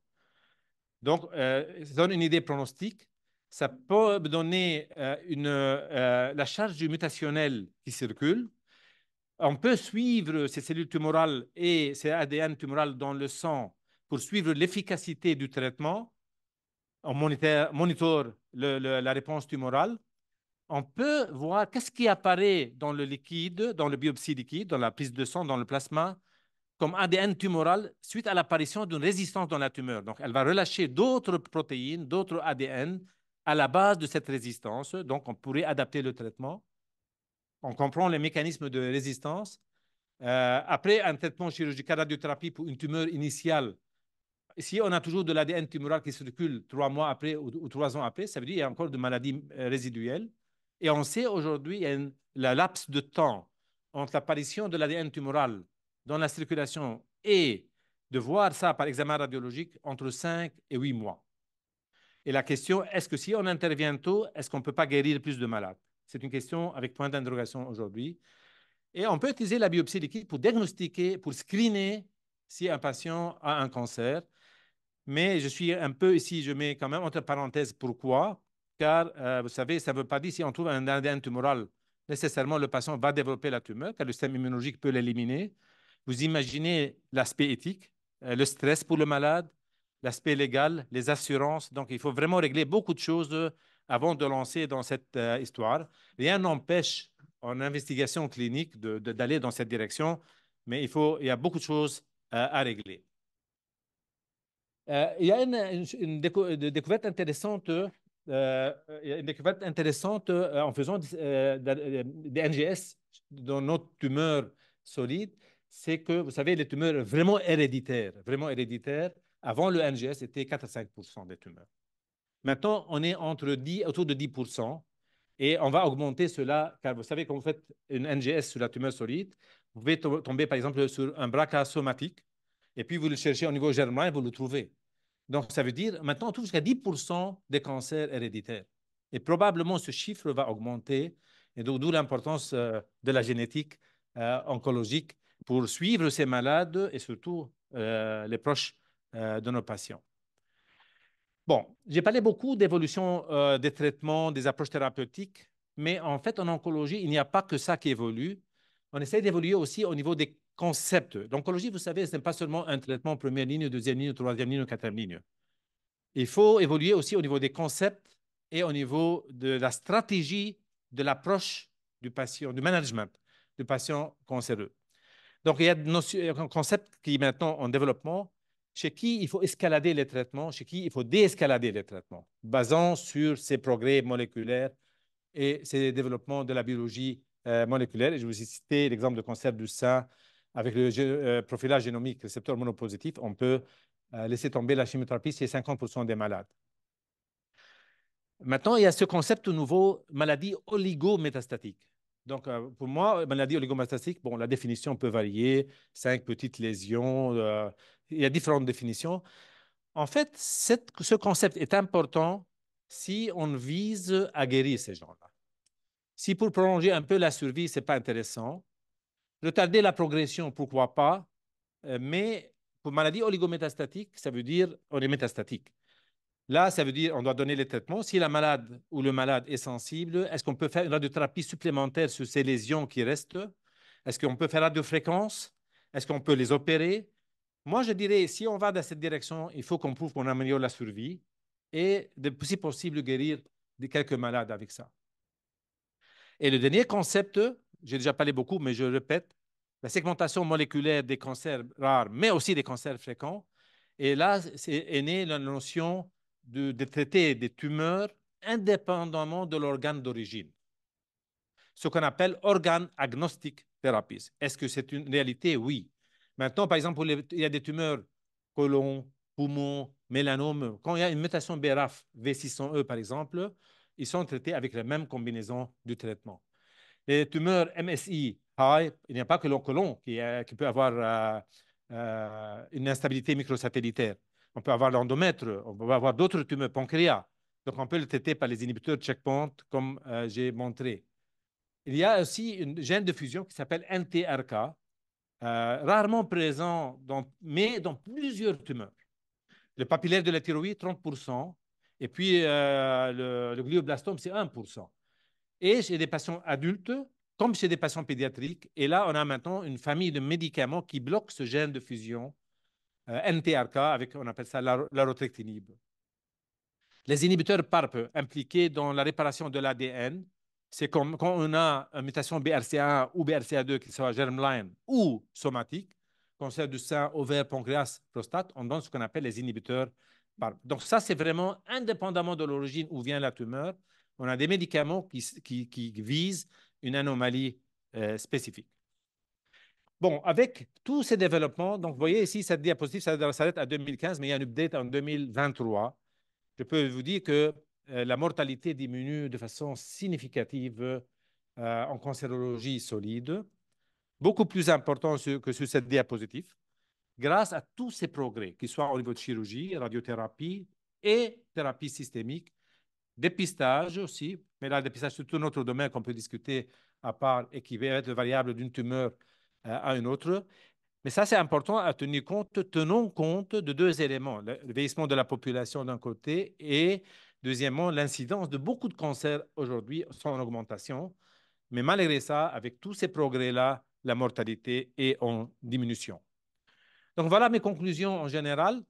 Donc, ça donne une idée pronostique. Ça peut donner la charge mutationnelle qui circule. On peut suivre ces cellules tumorales et ces ADN tumorales dans le sang pour suivre l'efficacité du traitement. On monitore la réponse tumorale. On peut voir qu'est-ce qui apparaît dans le liquide, dans le biopsie liquide, dans la prise de sang, dans le plasma, comme ADN tumoral suite à l'apparition d'une résistance dans la tumeur. Donc, elle va relâcher d'autres protéines, d'autres ADN à la base de cette résistance. Donc, on pourrait adapter le traitement. On comprend les mécanismes de résistance. Après un traitement chirurgical, radiothérapie pour une tumeur initiale, si on a toujours de l'ADN tumoral qui circule 3 mois après ou 3 ans après, ça veut dire qu'il y a encore de maladies résiduelles. Et on sait aujourd'hui, il y a la laps de temps entre l'apparition de l'ADN tumoral dans la circulation et de voir ça par examen radiologique entre 5 et 8 mois. Et la question, est-ce que si on intervient tôt, est-ce qu'on ne peut pas guérir plus de malades? C'est une question avec point d'interrogation aujourd'hui. Et on peut utiliser la biopsie liquide pour diagnostiquer, pour screener si un patient a un cancer. Mais je suis un peu ici, je mets quand même entre parenthèses pourquoi. Car, vous savez, ça ne veut pas dire si on trouve un ADN tumoral, nécessairement le patient va développer la tumeur, car le système immunologique peut l'éliminer. Vous imaginez l'aspect éthique, le stress pour le malade, l'aspect légal, les assurances. Donc, il faut vraiment régler beaucoup de choses avant de lancer dans cette histoire. Rien n'empêche en investigation clinique d'aller dans cette direction, mais il y a beaucoup de choses à régler. Il y a une découverte intéressante, une découverte intéressante en faisant des NGS dans notre tumeur solide, c'est que, vous savez, les tumeurs vraiment héréditaires, avant le NGS, c'était 4 à 5 des tumeurs. Maintenant, on est autour de 10%, et on va augmenter cela, car vous savez, quand vous faites une NGS sur la tumeur solide, vous pouvez tomber, par exemple, sur un BRCA somatique, et puis vous le cherchez au niveau germinal, vous le trouvez. Donc, ça veut dire, maintenant, on trouve jusqu'à 10% des cancers héréditaires. Et probablement, ce chiffre va augmenter, et d'où l'importance de la génétique oncologique pour suivre ces malades et surtout les proches de nos patients. Bon, j'ai parlé beaucoup d'évolution des traitements, des approches thérapeutiques, mais en fait, en oncologie, il n'y a pas que ça qui évolue. On essaie d'évoluer aussi au niveau des concepts. L'oncologie, vous savez, ce n'est pas seulement un traitement en première ligne, deuxième ligne, troisième ligne ou quatrième ligne. Il faut évoluer aussi au niveau des concepts et au niveau de la stratégie de l'approche du patient, du management du patient cancéreux. Donc, il y a un concept qui est maintenant en développement, chez qui il faut escalader les traitements, chez qui il faut déescalader les traitements, basant sur ces progrès moléculaires et ces développements de la biologie moléculaire. Et je vous ai cité l'exemple de cancer du sein avec le profilage génomique récepteur monopositif. On peut laisser tomber la chimiothérapie chez 50% des malades. Maintenant, il y a ce concept nouveau, maladie oligométastatique. Donc, pour moi, maladie oligométastatique, bon, la définition peut varier, 5 petites lésions, il y a différentes définitions. En fait, ce concept est important si on vise à guérir ces gens-là. Si pour prolonger un peu la survie, ce n'est pas intéressant, retarder la progression, pourquoi pas, mais pour maladie oligométastatique, ça veut dire on est métastatique. Là, ça veut dire qu'on doit donner les traitements. Si la malade ou le malade est sensible, est-ce qu'on peut faire une radiothérapie supplémentaire sur ces lésions qui restent? Est-ce qu'on peut faire radiofréquence? Est-ce qu'on peut les opérer? Moi, je dirais, si on va dans cette direction, il faut qu'on prouve qu'on améliore la survie et, si possible, guérir quelques malades avec ça. Et le dernier concept, j'ai déjà parlé beaucoup, mais je répète, la segmentation moléculaire des cancers rares, mais aussi des cancers fréquents. Et là, est née la notion de traiter des tumeurs indépendamment de l'organe d'origine. Ce qu'on appelle organe agnostic therapies. Est-ce que c'est une réalité? Oui. Maintenant, par exemple, il y a des tumeurs côlon, poumon, mélanome. Quand il y a une mutation BRAF V600E, par exemple, ils sont traités avec la même combinaison de traitement. Les tumeurs MSI high, il n'y a pas que l'oncolon qui peut avoir une instabilité microsatellitaire. On peut avoir l'endomètre, on peut avoir d'autres tumeurs, pancréas. Donc, on peut le traiter par les inhibiteurs de checkpoint, comme j'ai montré. Il y a aussi une gène de fusion qui s'appelle NTRK, rarement présent, mais dans plusieurs tumeurs. Le papillaire de la thyroïde, 30%, et puis le glioblastome, c'est 1%. Et chez des patients adultes, comme chez des patients pédiatriques. Et là, on a maintenant une famille de médicaments qui bloquent ce gène de fusion NTRK, avec, on appelle ça l'arotrectinib. Les inhibiteurs PARP impliqués dans la réparation de l'ADN, c'est comme quand on a une mutation BRCA1 ou BRCA2, qui soit germline ou somatique, cancer du sein, ovaire, pancréas, prostate, on donne ce qu'on appelle les inhibiteurs PARP. Donc ça, c'est vraiment indépendamment de l'origine où vient la tumeur. On a des médicaments qui visent une anomalie spécifique. Bon, avec tous ces développements, donc vous voyez ici, cette diapositive, ça s'arrête à 2015, mais il y a un update en 2023. Je peux vous dire que la mortalité diminue de façon significative en cancérologie solide, beaucoup plus important que sur cette diapositive, grâce à tous ces progrès, qu'ils soient au niveau de chirurgie, radiothérapie et thérapie systémique, dépistage aussi, mais là, le dépistage, c'est tout un autre domaine qu'on peut discuter à part et qui va être variable d'une tumeur à une autre. Mais ça, c'est important à tenir compte, tenons compte de deux éléments, le vieillissement de la population d'un côté et deuxièmement, l'incidence de beaucoup de cancers aujourd'hui sont en augmentation. Mais malgré ça, avec tous ces progrès-là, la mortalité est en diminution. Donc voilà mes conclusions en général.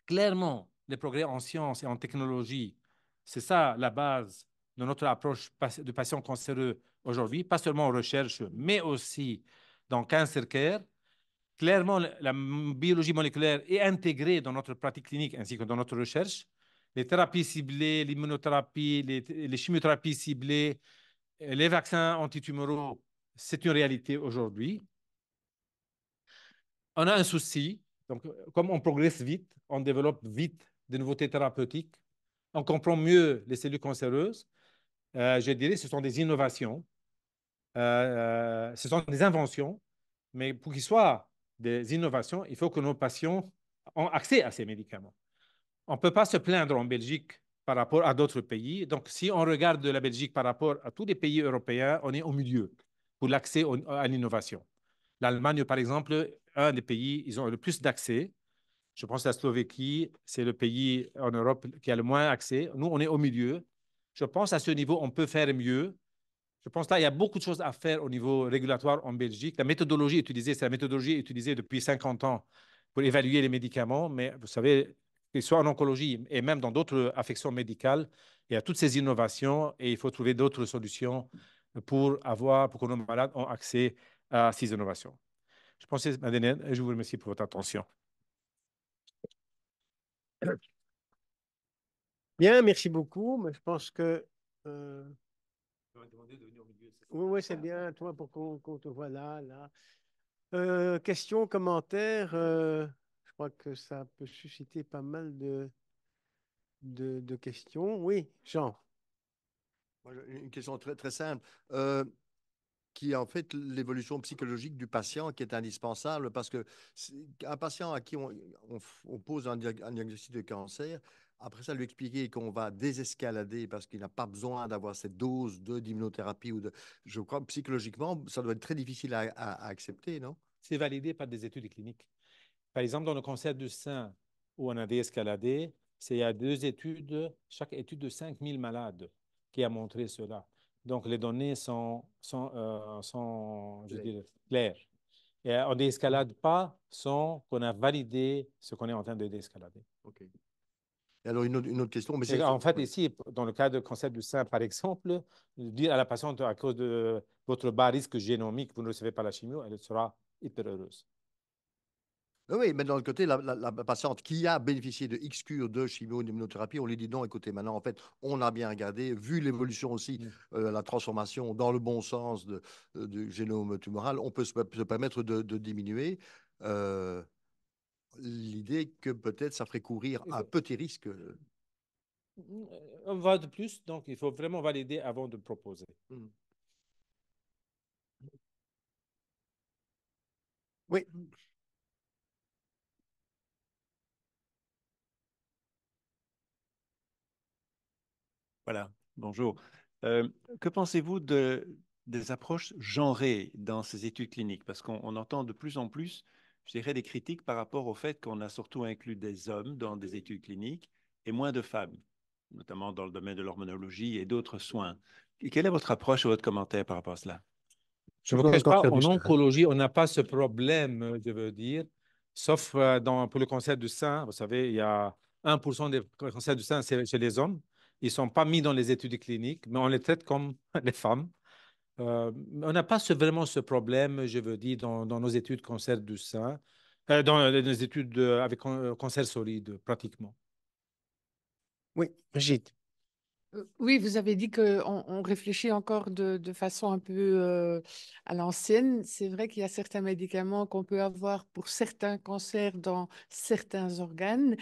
Clairement, les progrès en sciences et en technologie, c'est ça la base de notre approche de patients cancéreux aujourd'hui, pas seulement en recherche, mais aussi dans cancer care. Clairement, la biologie moléculaire est intégrée dans notre pratique clinique ainsi que dans notre recherche. Les thérapies ciblées, l'immunothérapie, les chimiothérapies ciblées, les vaccins antitumoraux, c'est une réalité aujourd'hui. On a un souci. Donc, comme on progresse vite, on développe vite des nouveautés thérapeutiques, on comprend mieux les cellules cancéreuses. Je dirais que ce sont des innovations, ce sont des inventions, mais pour qu'ils soient des innovations, il faut que nos patients aient accès à ces médicaments. On ne peut pas se plaindre en Belgique par rapport à d'autres pays. Donc, si on regarde la Belgique par rapport à tous les pays européens, on est au milieu pour l'accès à l'innovation. L'Allemagne, par exemple, un des pays, ils ont le plus d'accès. Je pense que la Slovaquie, c'est le pays en Europe qui a le moins accès. Nous, on est au milieu. Je pense à ce niveau, on peut faire mieux. Je pense là, il y a beaucoup de choses à faire au niveau régulatoire en Belgique. La méthodologie utilisée, c'est la méthodologie utilisée depuis 50 ans pour évaluer les médicaments. Mais vous savez, que ce soit en oncologie et même dans d'autres affections médicales, il y a toutes ces innovations et il faut trouver d'autres solutions pour que nos malades aient accès à ces innovations. Je pense que c'est ma dernière et je vous remercie pour votre attention. Bien, merci beaucoup. Mais je pense que oui, oui, c'est bien, toi, pour qu'on te voit là, là. Questions, commentaires, je crois que ça peut susciter pas mal de questions. Oui, Jean. Moi, j'ai une question très, très simple, qui est en fait l'évolution psychologique du patient qui est indispensable parce que un patient à qui on pose un diagnostic de cancer, après ça, lui expliquer qu'on va désescalader parce qu'il n'a pas besoin d'avoir cette dose d'immunothérapie je crois, psychologiquement, ça doit être très difficile à accepter, non? C'est validé par des études cliniques. Par exemple, dans le cancer du sein, où on a déescaladé, il y a deux études, chaque étude de 5000 malades qui a montré cela. Donc, les données sont je dirais, claires. Et on ne déescalade pas sans qu'on a validé ce qu'on est en train de déescalader. OK. Et alors, une autre question, mais Et c'est... en fait, ici, dans le cas de cancer du sein, par exemple, dire à la patiente, à cause de votre bas risque génomique, vous ne recevez pas la chimio, elle sera hyper heureuse. Oui, mais dans le côté, la patiente qui a bénéficié de X cures de chimio, d'immunothérapie, on lui dit non, écoutez, maintenant, en fait, on a bien regardé, vu l'évolution aussi, la transformation dans le bon sens du génome tumoral, on peut se permettre de diminuer. Euh, L'idée que peut-être ça ferait courir un petit risque. On va de plus, donc il faut vraiment valider avant de proposer. Hmm. Oui, Voilà, bonjour. Que pensez-vous des approches genrées dans ces études cliniques? Parce qu'on entend de plus en plus, je dirais, des critiques par rapport au fait qu'on a surtout inclus des hommes dans des études cliniques et moins de femmes, notamment dans le domaine de l'hormonologie et d'autres soins. Et quelle est votre approche ou votre commentaire par rapport à cela? Je ne vous cache pas, en oncologie, on n'a pas ce problème, je veux dire, sauf pour le cancer du sein. Vous savez, il y a 1% des cancers du sein, c'est chez les hommes. Ils ne sont pas mis dans les études cliniques, mais on les traite comme les femmes. On n'a pas vraiment ce problème, je veux dire, dans nos études cancer du sein, dans les études avec cancer solide, pratiquement. oui, Brigitte. Oui, vous avez dit qu'on on réfléchit encore de façon un peu à l'ancienne. C'est vrai qu'il y a certains médicaments qu'on peut avoir pour certains cancers dans certains organes,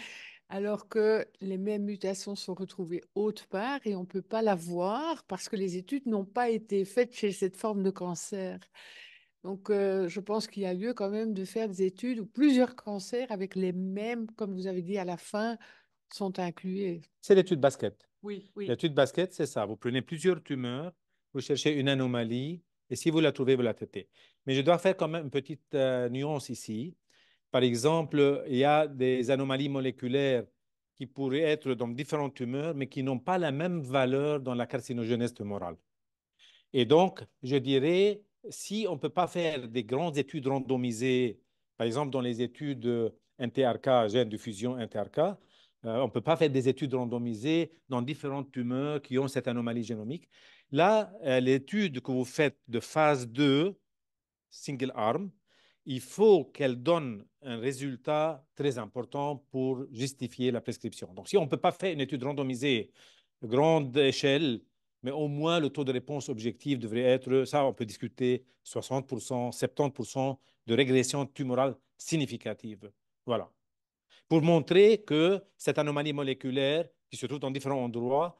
alors que les mêmes mutations sont retrouvées autre part et on ne peut pas la voir parce que les études n'ont pas été faites chez cette forme de cancer. Donc, je pense qu'il y a lieu quand même de faire des études ou plusieurs cancers avec les mêmes, comme vous avez dit à la fin, sont inclus. C'est l'étude basket. Oui, oui. L'étude basket, c'est ça. Vous prenez plusieurs tumeurs, vous cherchez une anomalie, et si vous la trouvez, vous la traitez. Mais je dois faire quand même une petite nuance ici. Par exemple, il y a des anomalies moléculaires qui pourraient être dans différentes tumeurs, mais qui n'ont pas la même valeur dans la carcinogénèse tumorale. Et donc, je dirais, si on ne peut pas faire des grandes études randomisées, par exemple dans les études NTRK, gène de fusion NTRK, on ne peut pas faire des études randomisées dans différentes tumeurs qui ont cette anomalie génomique. Là, l'étude que vous faites de phase 2, single arm, il faut qu'elle donne un résultat très important pour justifier la prescription. Donc, si on ne peut pas faire une étude randomisée grande échelle, mais au moins le taux de réponse objectif devrait être, ça on peut discuter, 60%, 70% de régression tumorale significative. Voilà. Pour montrer que cette anomalie moléculaire qui se trouve dans différents endroits,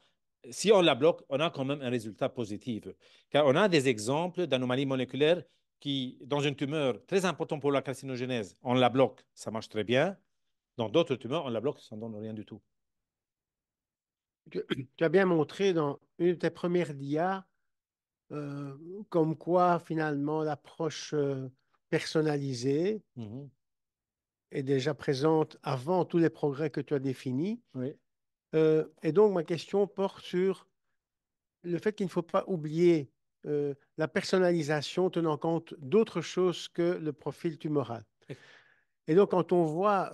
si on la bloque, on a quand même un résultat positif. Car on a des exemples d'anomalies moléculaires qui, dans une tumeur très importante pour la carcinogénèse, on la bloque, ça marche très bien. Dans d'autres tumeurs, on la bloque, ça ne donne rien du tout. Tu as bien montré dans une de tes premières dias euh, comme quoi finalement l'approche personnalisée est déjà présente avant tous les progrès que tu as définis. Oui. Et donc ma question porte sur le fait qu'il ne faut pas oublier la personnalisation tenant compte d'autres choses que le profil tumoral. Et donc quand on voit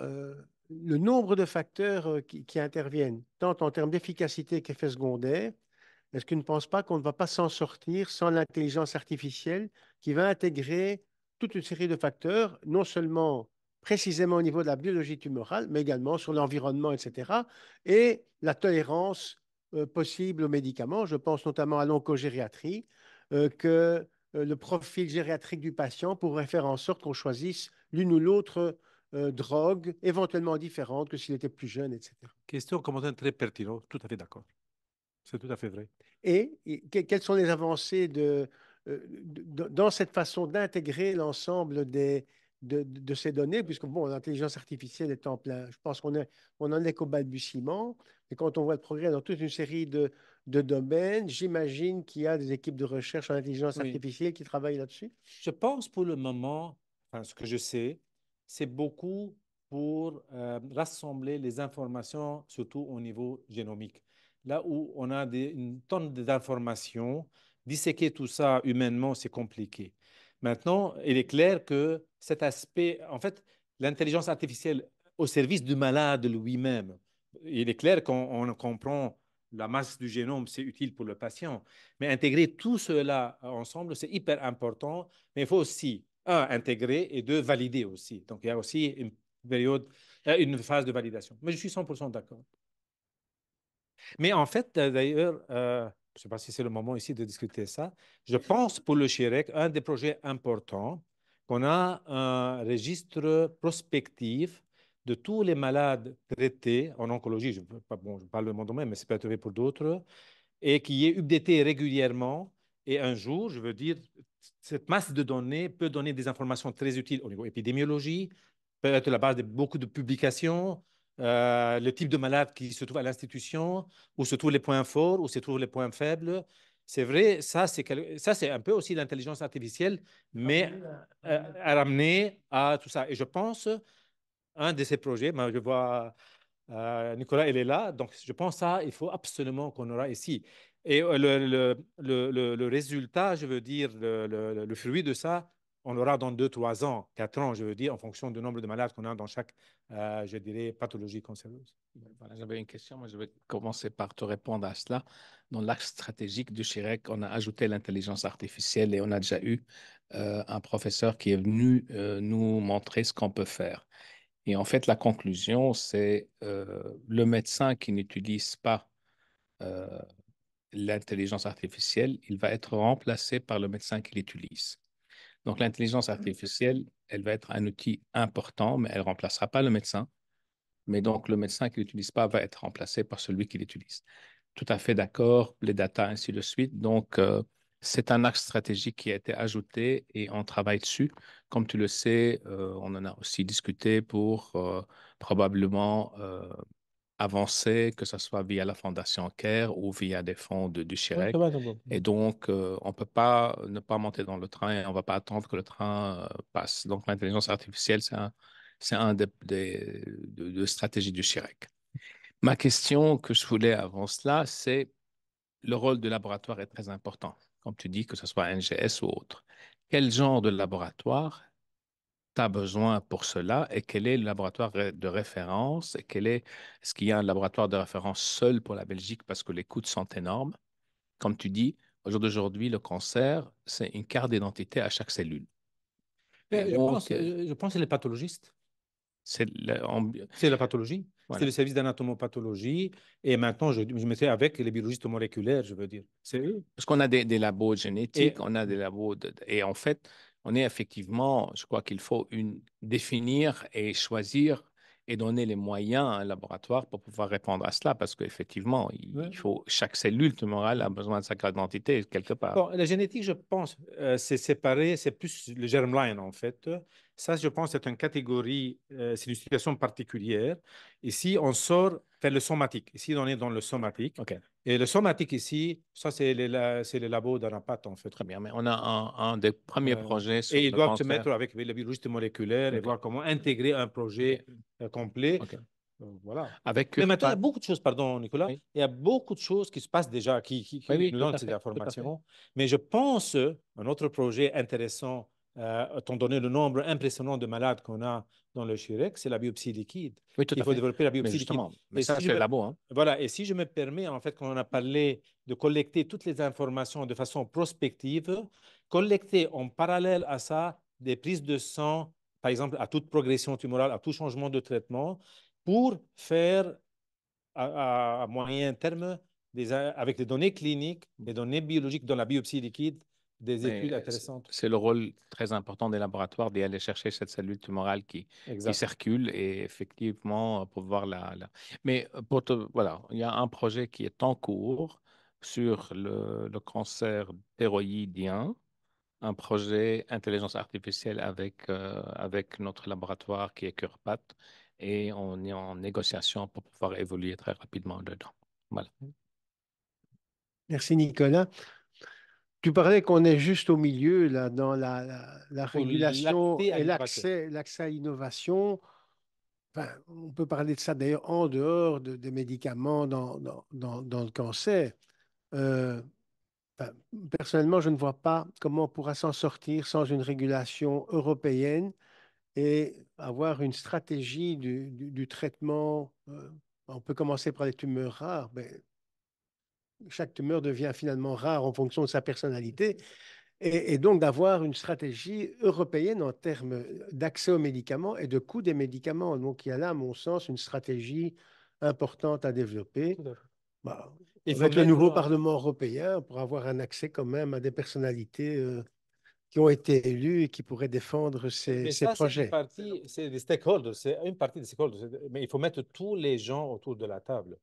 le nombre de facteurs qui interviennent, tant en termes d'efficacité qu'effet secondaire, est-ce que tu ne penses pas qu'on ne va pas s'en sortir sans l'intelligence artificielle qui va intégrer toute une série de facteurs, non seulement précisément au niveau de la biologie tumorale, mais également sur l'environnement, etc., et la tolérance possible aux médicaments. Je pense notamment à l'oncogériatrie, que le profil gériatrique du patient pourrait faire en sorte qu'on choisisse l'une ou l'autre drogue, éventuellement différente que s'il était plus jeune, etc. Question, commentaire très pertinent, tout à fait d'accord. C'est tout à fait vrai. Et quelles sont les avancées dans cette façon d'intégrer l'ensemble de ces données, puisque bon, l'intelligence artificielle est en plein, je pense on en est qu'au balbutiement, et quand on voit le progrès dans toute une série de domaines, j'imagine qu'il y a des équipes de recherche en intelligence Oui. artificielle qui travaillent là-dessus. Je pense pour le moment, enfin, ce que je sais, c'est beaucoup pour rassembler les informations, surtout au niveau génomique. Là où on a une tonne d'informations, disséquer tout ça humainement, c'est compliqué. Maintenant, il est clair que cet aspect, en fait, l'intelligence artificielle au service du malade lui-même, il est clair qu'on comprend la masse du génome, c'est utile pour le patient. Mais intégrer tout cela ensemble, c'est hyper important. Mais il faut aussi, un, intégrer et deux, valider aussi. Donc, il y a aussi une période, une phase de validation. Mais je suis 100% d'accord. Mais en fait, d'ailleurs, je ne sais pas si c'est le moment ici de discuter ça. Je pense pour le CHIREC, un des projets importants, qu'on a un registre prospectif de tous les malades traités en oncologie. Je parle de mon domaine, mais c'est peut-être vrai pour d'autres, et qui est updaté régulièrement. Et un jour, je veux dire, cette masse de données peut donner des informations très utiles au niveau épidémiologie, peut être la base de beaucoup de publications, le type de malade qui se trouve à l'institution, où se trouvent les points forts, où se trouvent les points faibles. C'est vrai, ça, c'est un peu aussi l'intelligence artificielle, mais à ramener à tout ça. Et je pense, un de ces projets, je vois Nicolas, il est là. Donc, je pense ça, il faut absolument qu'on aura ici. Et le résultat, je veux dire, le fruit de ça, on l'aura dans 2, 3 ans, 4 ans, je veux dire, en fonction du nombre de malades qu'on a dans chaque, je dirais, pathologie cancéreuse. Voilà, j'avais une question. Moi, je vais commencer par te répondre à cela. Dans l'axe stratégique du CHIREC, on a ajouté l'intelligence artificielle et on a déjà eu un professeur qui est venu nous montrer ce qu'on peut faire. Et en fait, la conclusion, c'est le médecin qui n'utilise pas euh, l'intelligence artificielle, il va être remplacé par le médecin qui l'utilise. Donc, l'intelligence artificielle, elle va être un outil important, mais elle ne remplacera pas le médecin. Mais donc, le médecin qui ne l'utilise pas va être remplacé par celui qui l'utilise. Tout à fait d'accord, les data, ainsi de suite. Donc, c'est un axe stratégique qui a été ajouté et on travaille dessus. Comme tu le sais, on en a aussi discuté pour probablement avancer, que ce soit via la Fondation CARE ou via des fonds du Ouais, Chirec. ça va, ça va. Et donc, on ne peut pas ne pas monter dans le train et on ne va pas attendre que le train passe. Donc, l'intelligence artificielle, c'est un de stratégies du Chirec. Ma question que je voulais avant cela, c'est le rôle du laboratoire est très important, comme tu dis, que ce soit NGS ou autre. Quel genre de laboratoire tu as besoin pour cela et quel est le laboratoire de référence et est-ce qu'il y a un laboratoire de référence seul pour la Belgique parce que les coûts sont énormes? Comme tu dis, au jour d'aujourd'hui, le cancer, c'est une carte d'identité à chaque cellule. Et donc, Je pense que c'est les pathologistes. c'est C'est la pathologie. C'est voilà. le service d'anatomopathologie. Et maintenant, je mettais avec les biologistes moléculaires, je veux dire. C'est eux. Parce qu'on a des labos génétiques, Et on a des labos et en fait, on est effectivement, je crois qu'il faut définir et choisir et donner les moyens à un laboratoire pour pouvoir répondre à cela, parce qu'effectivement, ouais. il faut chaque cellule tumorale a besoin de sa carte d'identité quelque part. Bon, la génétique, je pense, c'est séparé, c'est plus le germline en fait. Ça, je pense, c'est une catégorie, c'est une situation particulière. Ici, on sort vers le somatique. Ici, on est dans le somatique. OK, Et le somatique ici, ça, c'est les labos d'Anapat en fait. très bien. Mais on a un des premiers projets sur Et ils le doivent se cancer. mettre avec le biologiste moléculaire et OK. voir comment intégrer un projet complet. OK. Voilà. Avec Mais maintenant, il y a CurePath. beaucoup de choses, pardon Nicolas, Oui, il y a beaucoup de choses qui se passent déjà, qui oui, oui, nous tout donnent à ces fait, tout à fait. informations. Mais je pense, un autre projet intéressant, étant donné le nombre impressionnant de malades qu'on a dans le Chirec, c'est la biopsie liquide. Oui, tout Il à faut fait. développer la Mais biopsie liquide. justement, mais Et ça, si je c'est le me, labo, hein. voilà, et si je me permets, en fait, quand on a parlé de collecter toutes les informations de façon prospective, collecter en parallèle à ça des prises de sang, par exemple, à toute progression tumorale, à tout changement de traitement, pour faire à moyen terme, avec des données cliniques, des données biologiques dans la biopsie liquide, des Mais études intéressantes. c'est le rôle très important des laboratoires d'aller chercher cette cellule tumorale qui Exact. circule et effectivement pouvoir Mais voilà, il y a un projet qui est en cours sur le cancer thyroïdien, un projet intelligence artificielle avec notre laboratoire qui est CurePath et on est en négociation pour pouvoir évoluer très rapidement dedans. Voilà. Merci Nicolas. Tu parlais qu'on est juste au milieu là, dans la Pour régulation l'accès à et l'innovation. l'accès à l'innovation. Enfin, on peut parler de ça d'ailleurs en dehors des médicaments dans le cancer. Euh, enfin, personnellement, je ne vois pas comment on pourra s'en sortir sans une régulation européenne et avoir une stratégie du traitement. On peut commencer par les tumeurs rares. Mais chaque tumeur devient finalement rare en fonction de sa personnalité. Et donc d'avoir une stratégie européenne en termes d'accès aux médicaments et de coût des médicaments. Donc il y a là, à mon sens, une stratégie importante à développer. Bah, Il faut avec le mettre, nouveau Parlement européen, pour avoir un accès quand même à des personnalités qui ont été élues et qui pourraient défendre mais ces ça, c'est une projets. partie, c'est des stakeholders, c'est une partie des stakeholders. Mais il faut mettre tous les gens autour de la table.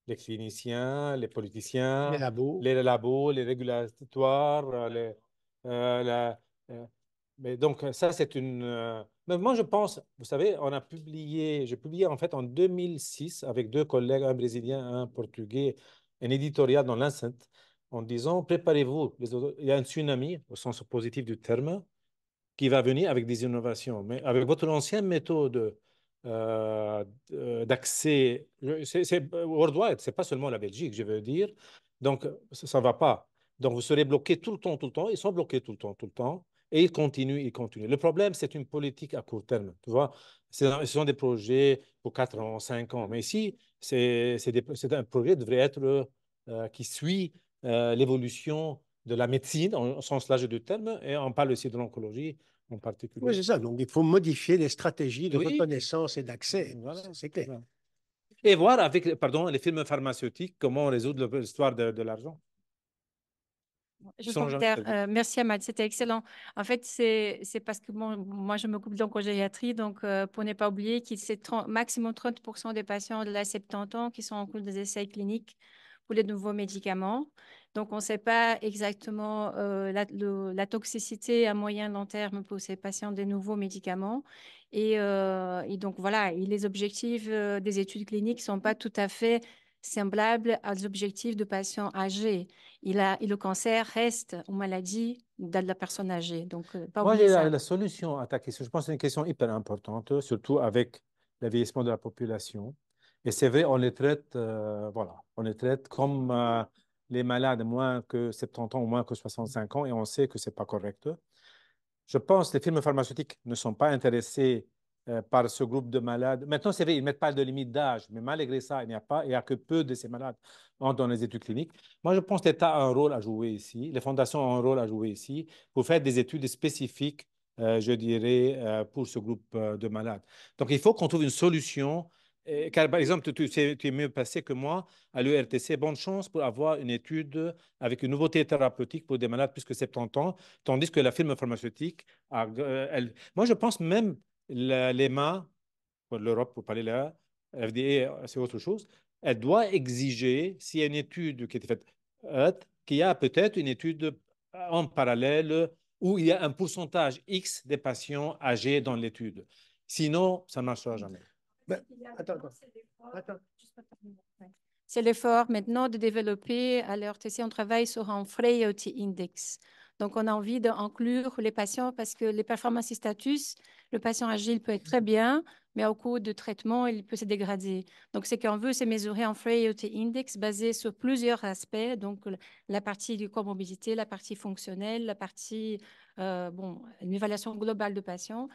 Les cliniciens, les Les politiciens, labos. les labos, les régulatoires, euh, mais donc ça c'est une. Mais moi je pense, vous savez, j'ai publié en fait en 2006 avec deux collègues, un brésilien, un portugais, un éditorial dans l'Incent en disant préparez-vous, il y a un tsunami au sens positif du terme qui va venir avec des innovations. Mais avec votre ancienne méthode d'accès, c'est worldwide, c'est pas seulement la Belgique, je veux dire. Donc, ça ne va pas. Donc, vous serez bloqué tout le temps, tout le temps. Ils sont bloqués tout le temps, tout le temps. Et ils continuent, ils continuent. Le problème, c'est une politique à court terme. Tu vois, ce sont des projets pour 4 ans, 5 ans. Mais ici, c'est un projet qui devrait être qui suit l'évolution de la médecine, en sens large du terme, et on parle aussi de l'oncologie en Oui, particulier. c'est ça. Donc il faut modifier les stratégies de Oui, reconnaissance et d'accès. voilà, C'est clair. voilà. Et voir avec, pardon, les films pharmaceutiques comment résoudre l'histoire de l'argent. Je Sans jamais complétaire. faire Merci Ahmad, c'était excellent. En fait, c'est parce que moi, je m'occupe d'oncogériatrie, donc pour ne pas oublier qu'il c'est maximum 30% des patients de la 70 ans qui sont en cours des essais cliniques pour les nouveaux médicaments. Donc, on ne sait pas exactement la toxicité à moyen long terme pour ces patients des nouveaux médicaments. Et donc, voilà, et les objectifs des études cliniques ne sont pas tout à fait semblables aux objectifs de patients âgés. Le cancer reste une maladie de la personne âgée. Donc, pas Moi, oublier j'ai ça. la solution à ta question. Je pense que c'est une question hyper importante, surtout avec le vieillissement de la population. Et c'est vrai, on les traite, voilà, on les traite comme les malades moins que 70 ans ou moins que 65 ans, et on sait que c'est pas correct. Je pense que les firmes pharmaceutiques ne sont pas intéressées par ce groupe de malades. Maintenant, c'est vrai, ils ne mettent pas de limite d'âge, mais malgré ça, il n'y a que peu de ces malades entrent dans les études cliniques. Moi, je pense que l'État a un rôle à jouer ici, les fondations ont un rôle à jouer ici pour faire des études spécifiques, je dirais, pour ce groupe de malades. Donc, il faut qu'on trouve une solution. Car, par exemple, tu es mieux passé que moi à l'ERTC. Bonne chance pour avoir une étude avec une nouveauté thérapeutique pour des malades plus que 70 ans. Tandis que la firme pharmaceutique, moi je pense même l'EMA, pour l'Europe pour parler là, FDA, c'est autre chose, elle doit exiger, s'il y a une étude qui a été faite, qu'il y a peut-être une étude en parallèle où il y a un pourcentage X des patients âgés dans l'étude. Sinon, ça ne marchera jamais. Ben, attends. C'est l'effort maintenant de développer à l'ERTC, on travaille sur un frailty index. Donc, on a envie d'inclure les patients parce que les performances status, le patient âgé, il peut être très bien, mais au cours de traitement, il peut se dégrader. Donc, ce qu'on veut, c'est mesurer un frailty index basé sur plusieurs aspects. Donc, la partie de comorbidité, la partie fonctionnelle, la partie, une évaluation globale de patients.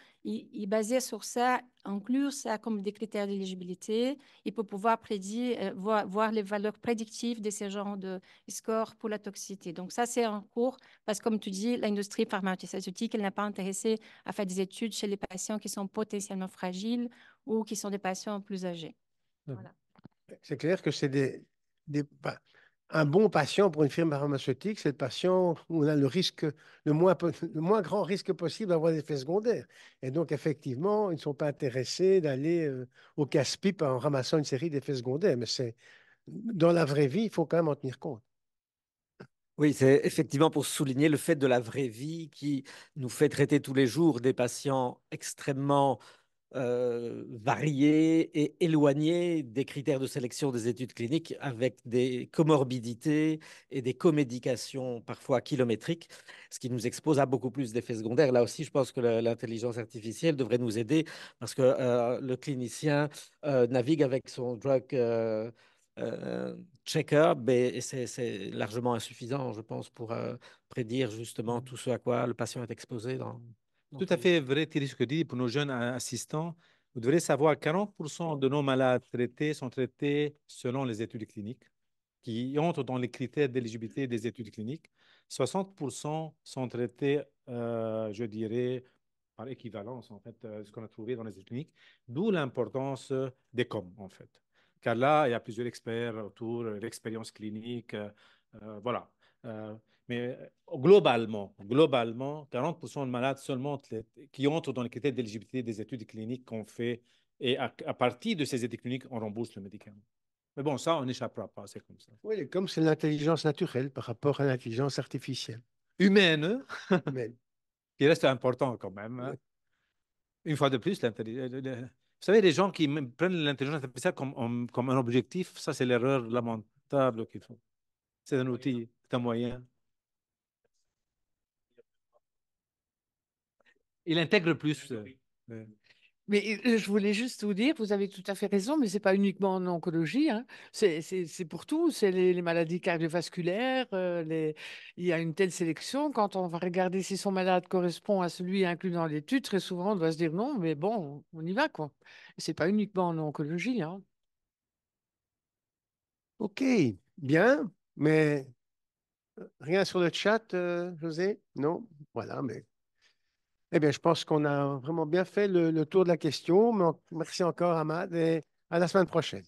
Basé sur ça, inclure ça comme des critères d'éligibilité. Il peut pouvoir prédire, voir les valeurs prédictives de ces genres de scores pour la toxicité. Donc, ça, c'est en cours parce que, comme tu dis, l'industrie pharmaceutique, elle n'est pas intéressée à faire des études chez les patients qui sont potentiellement fragiles ou qui sont des patients plus âgés. Voilà. C'est clair que c'est un bon patient pour une firme pharmaceutique, c'est le patient où on a le risque, le moins grand risque possible d'avoir des effets secondaires. Et donc, effectivement, ils ne sont pas intéressés d'aller au casse-pipe en ramassant une série d'effets secondaires. Mais dans la vraie vie, il faut quand même en tenir compte. Oui, c'est effectivement pour souligner le fait de la vraie vie qui nous fait traiter tous les jours des patients extrêmement variés et éloignés des critères de sélection des études cliniques avec des comorbidités et des comédications parfois kilométriques, ce qui nous expose à beaucoup plus d'effets secondaires. Là aussi, je pense que l'intelligence artificielle devrait nous aider parce que le clinicien navigue avec son drug checker, et c'est largement insuffisant, je pense, pour prédire justement tout ce à quoi le patient est exposé Tout à fait vrai, Thierry, ce que dit pour nos jeunes assistants. Vous devrez savoir que 40% de nos malades traités sont traités selon les études cliniques, qui entrent dans les critères d'éligibilité des études cliniques. 60% sont traités, je dirais, par équivalence, en fait, ce qu'on a trouvé dans les études cliniques, d'où l'importance des COM, en fait. Car là, il y a plusieurs experts autour, l'expérience clinique, voilà. Mais globalement, 40% de malades seulement qui entrent dans les critères d'éligibilité des études cliniques qu'on fait, et à partir de ces études cliniques, on rembourse le médicament. Mais bon, ça, on n'échappera pas, c'est comme ça. Oui, comme c'est l'intelligence naturelle par rapport à l'intelligence artificielle. Humaine, Mais, qui reste important quand même. Hein. Une fois de plus, vous savez, les gens qui prennent l'intelligence artificielle comme un objectif, ça, c'est l'erreur lamentable qu'ils font. C'est un outil, c'est un moyen. Il intègre plus. Mais je voulais juste vous dire, vous avez tout à fait raison, mais ce n'est pas uniquement en oncologie, hein. C'est pour tout. C'est les maladies cardiovasculaires. Il y a une telle sélection. Quand on va regarder si son malade correspond à celui inclus dans l'étude, très souvent, on doit se dire non, mais bon, on y va, quoi. Ce n'est pas uniquement en oncologie, hein. OK, bien, mais rien sur le chat, José? Non? Voilà, mais eh bien, je pense qu'on a vraiment bien fait le tour de la question. Mais merci encore, Ahmad, et à la semaine prochaine.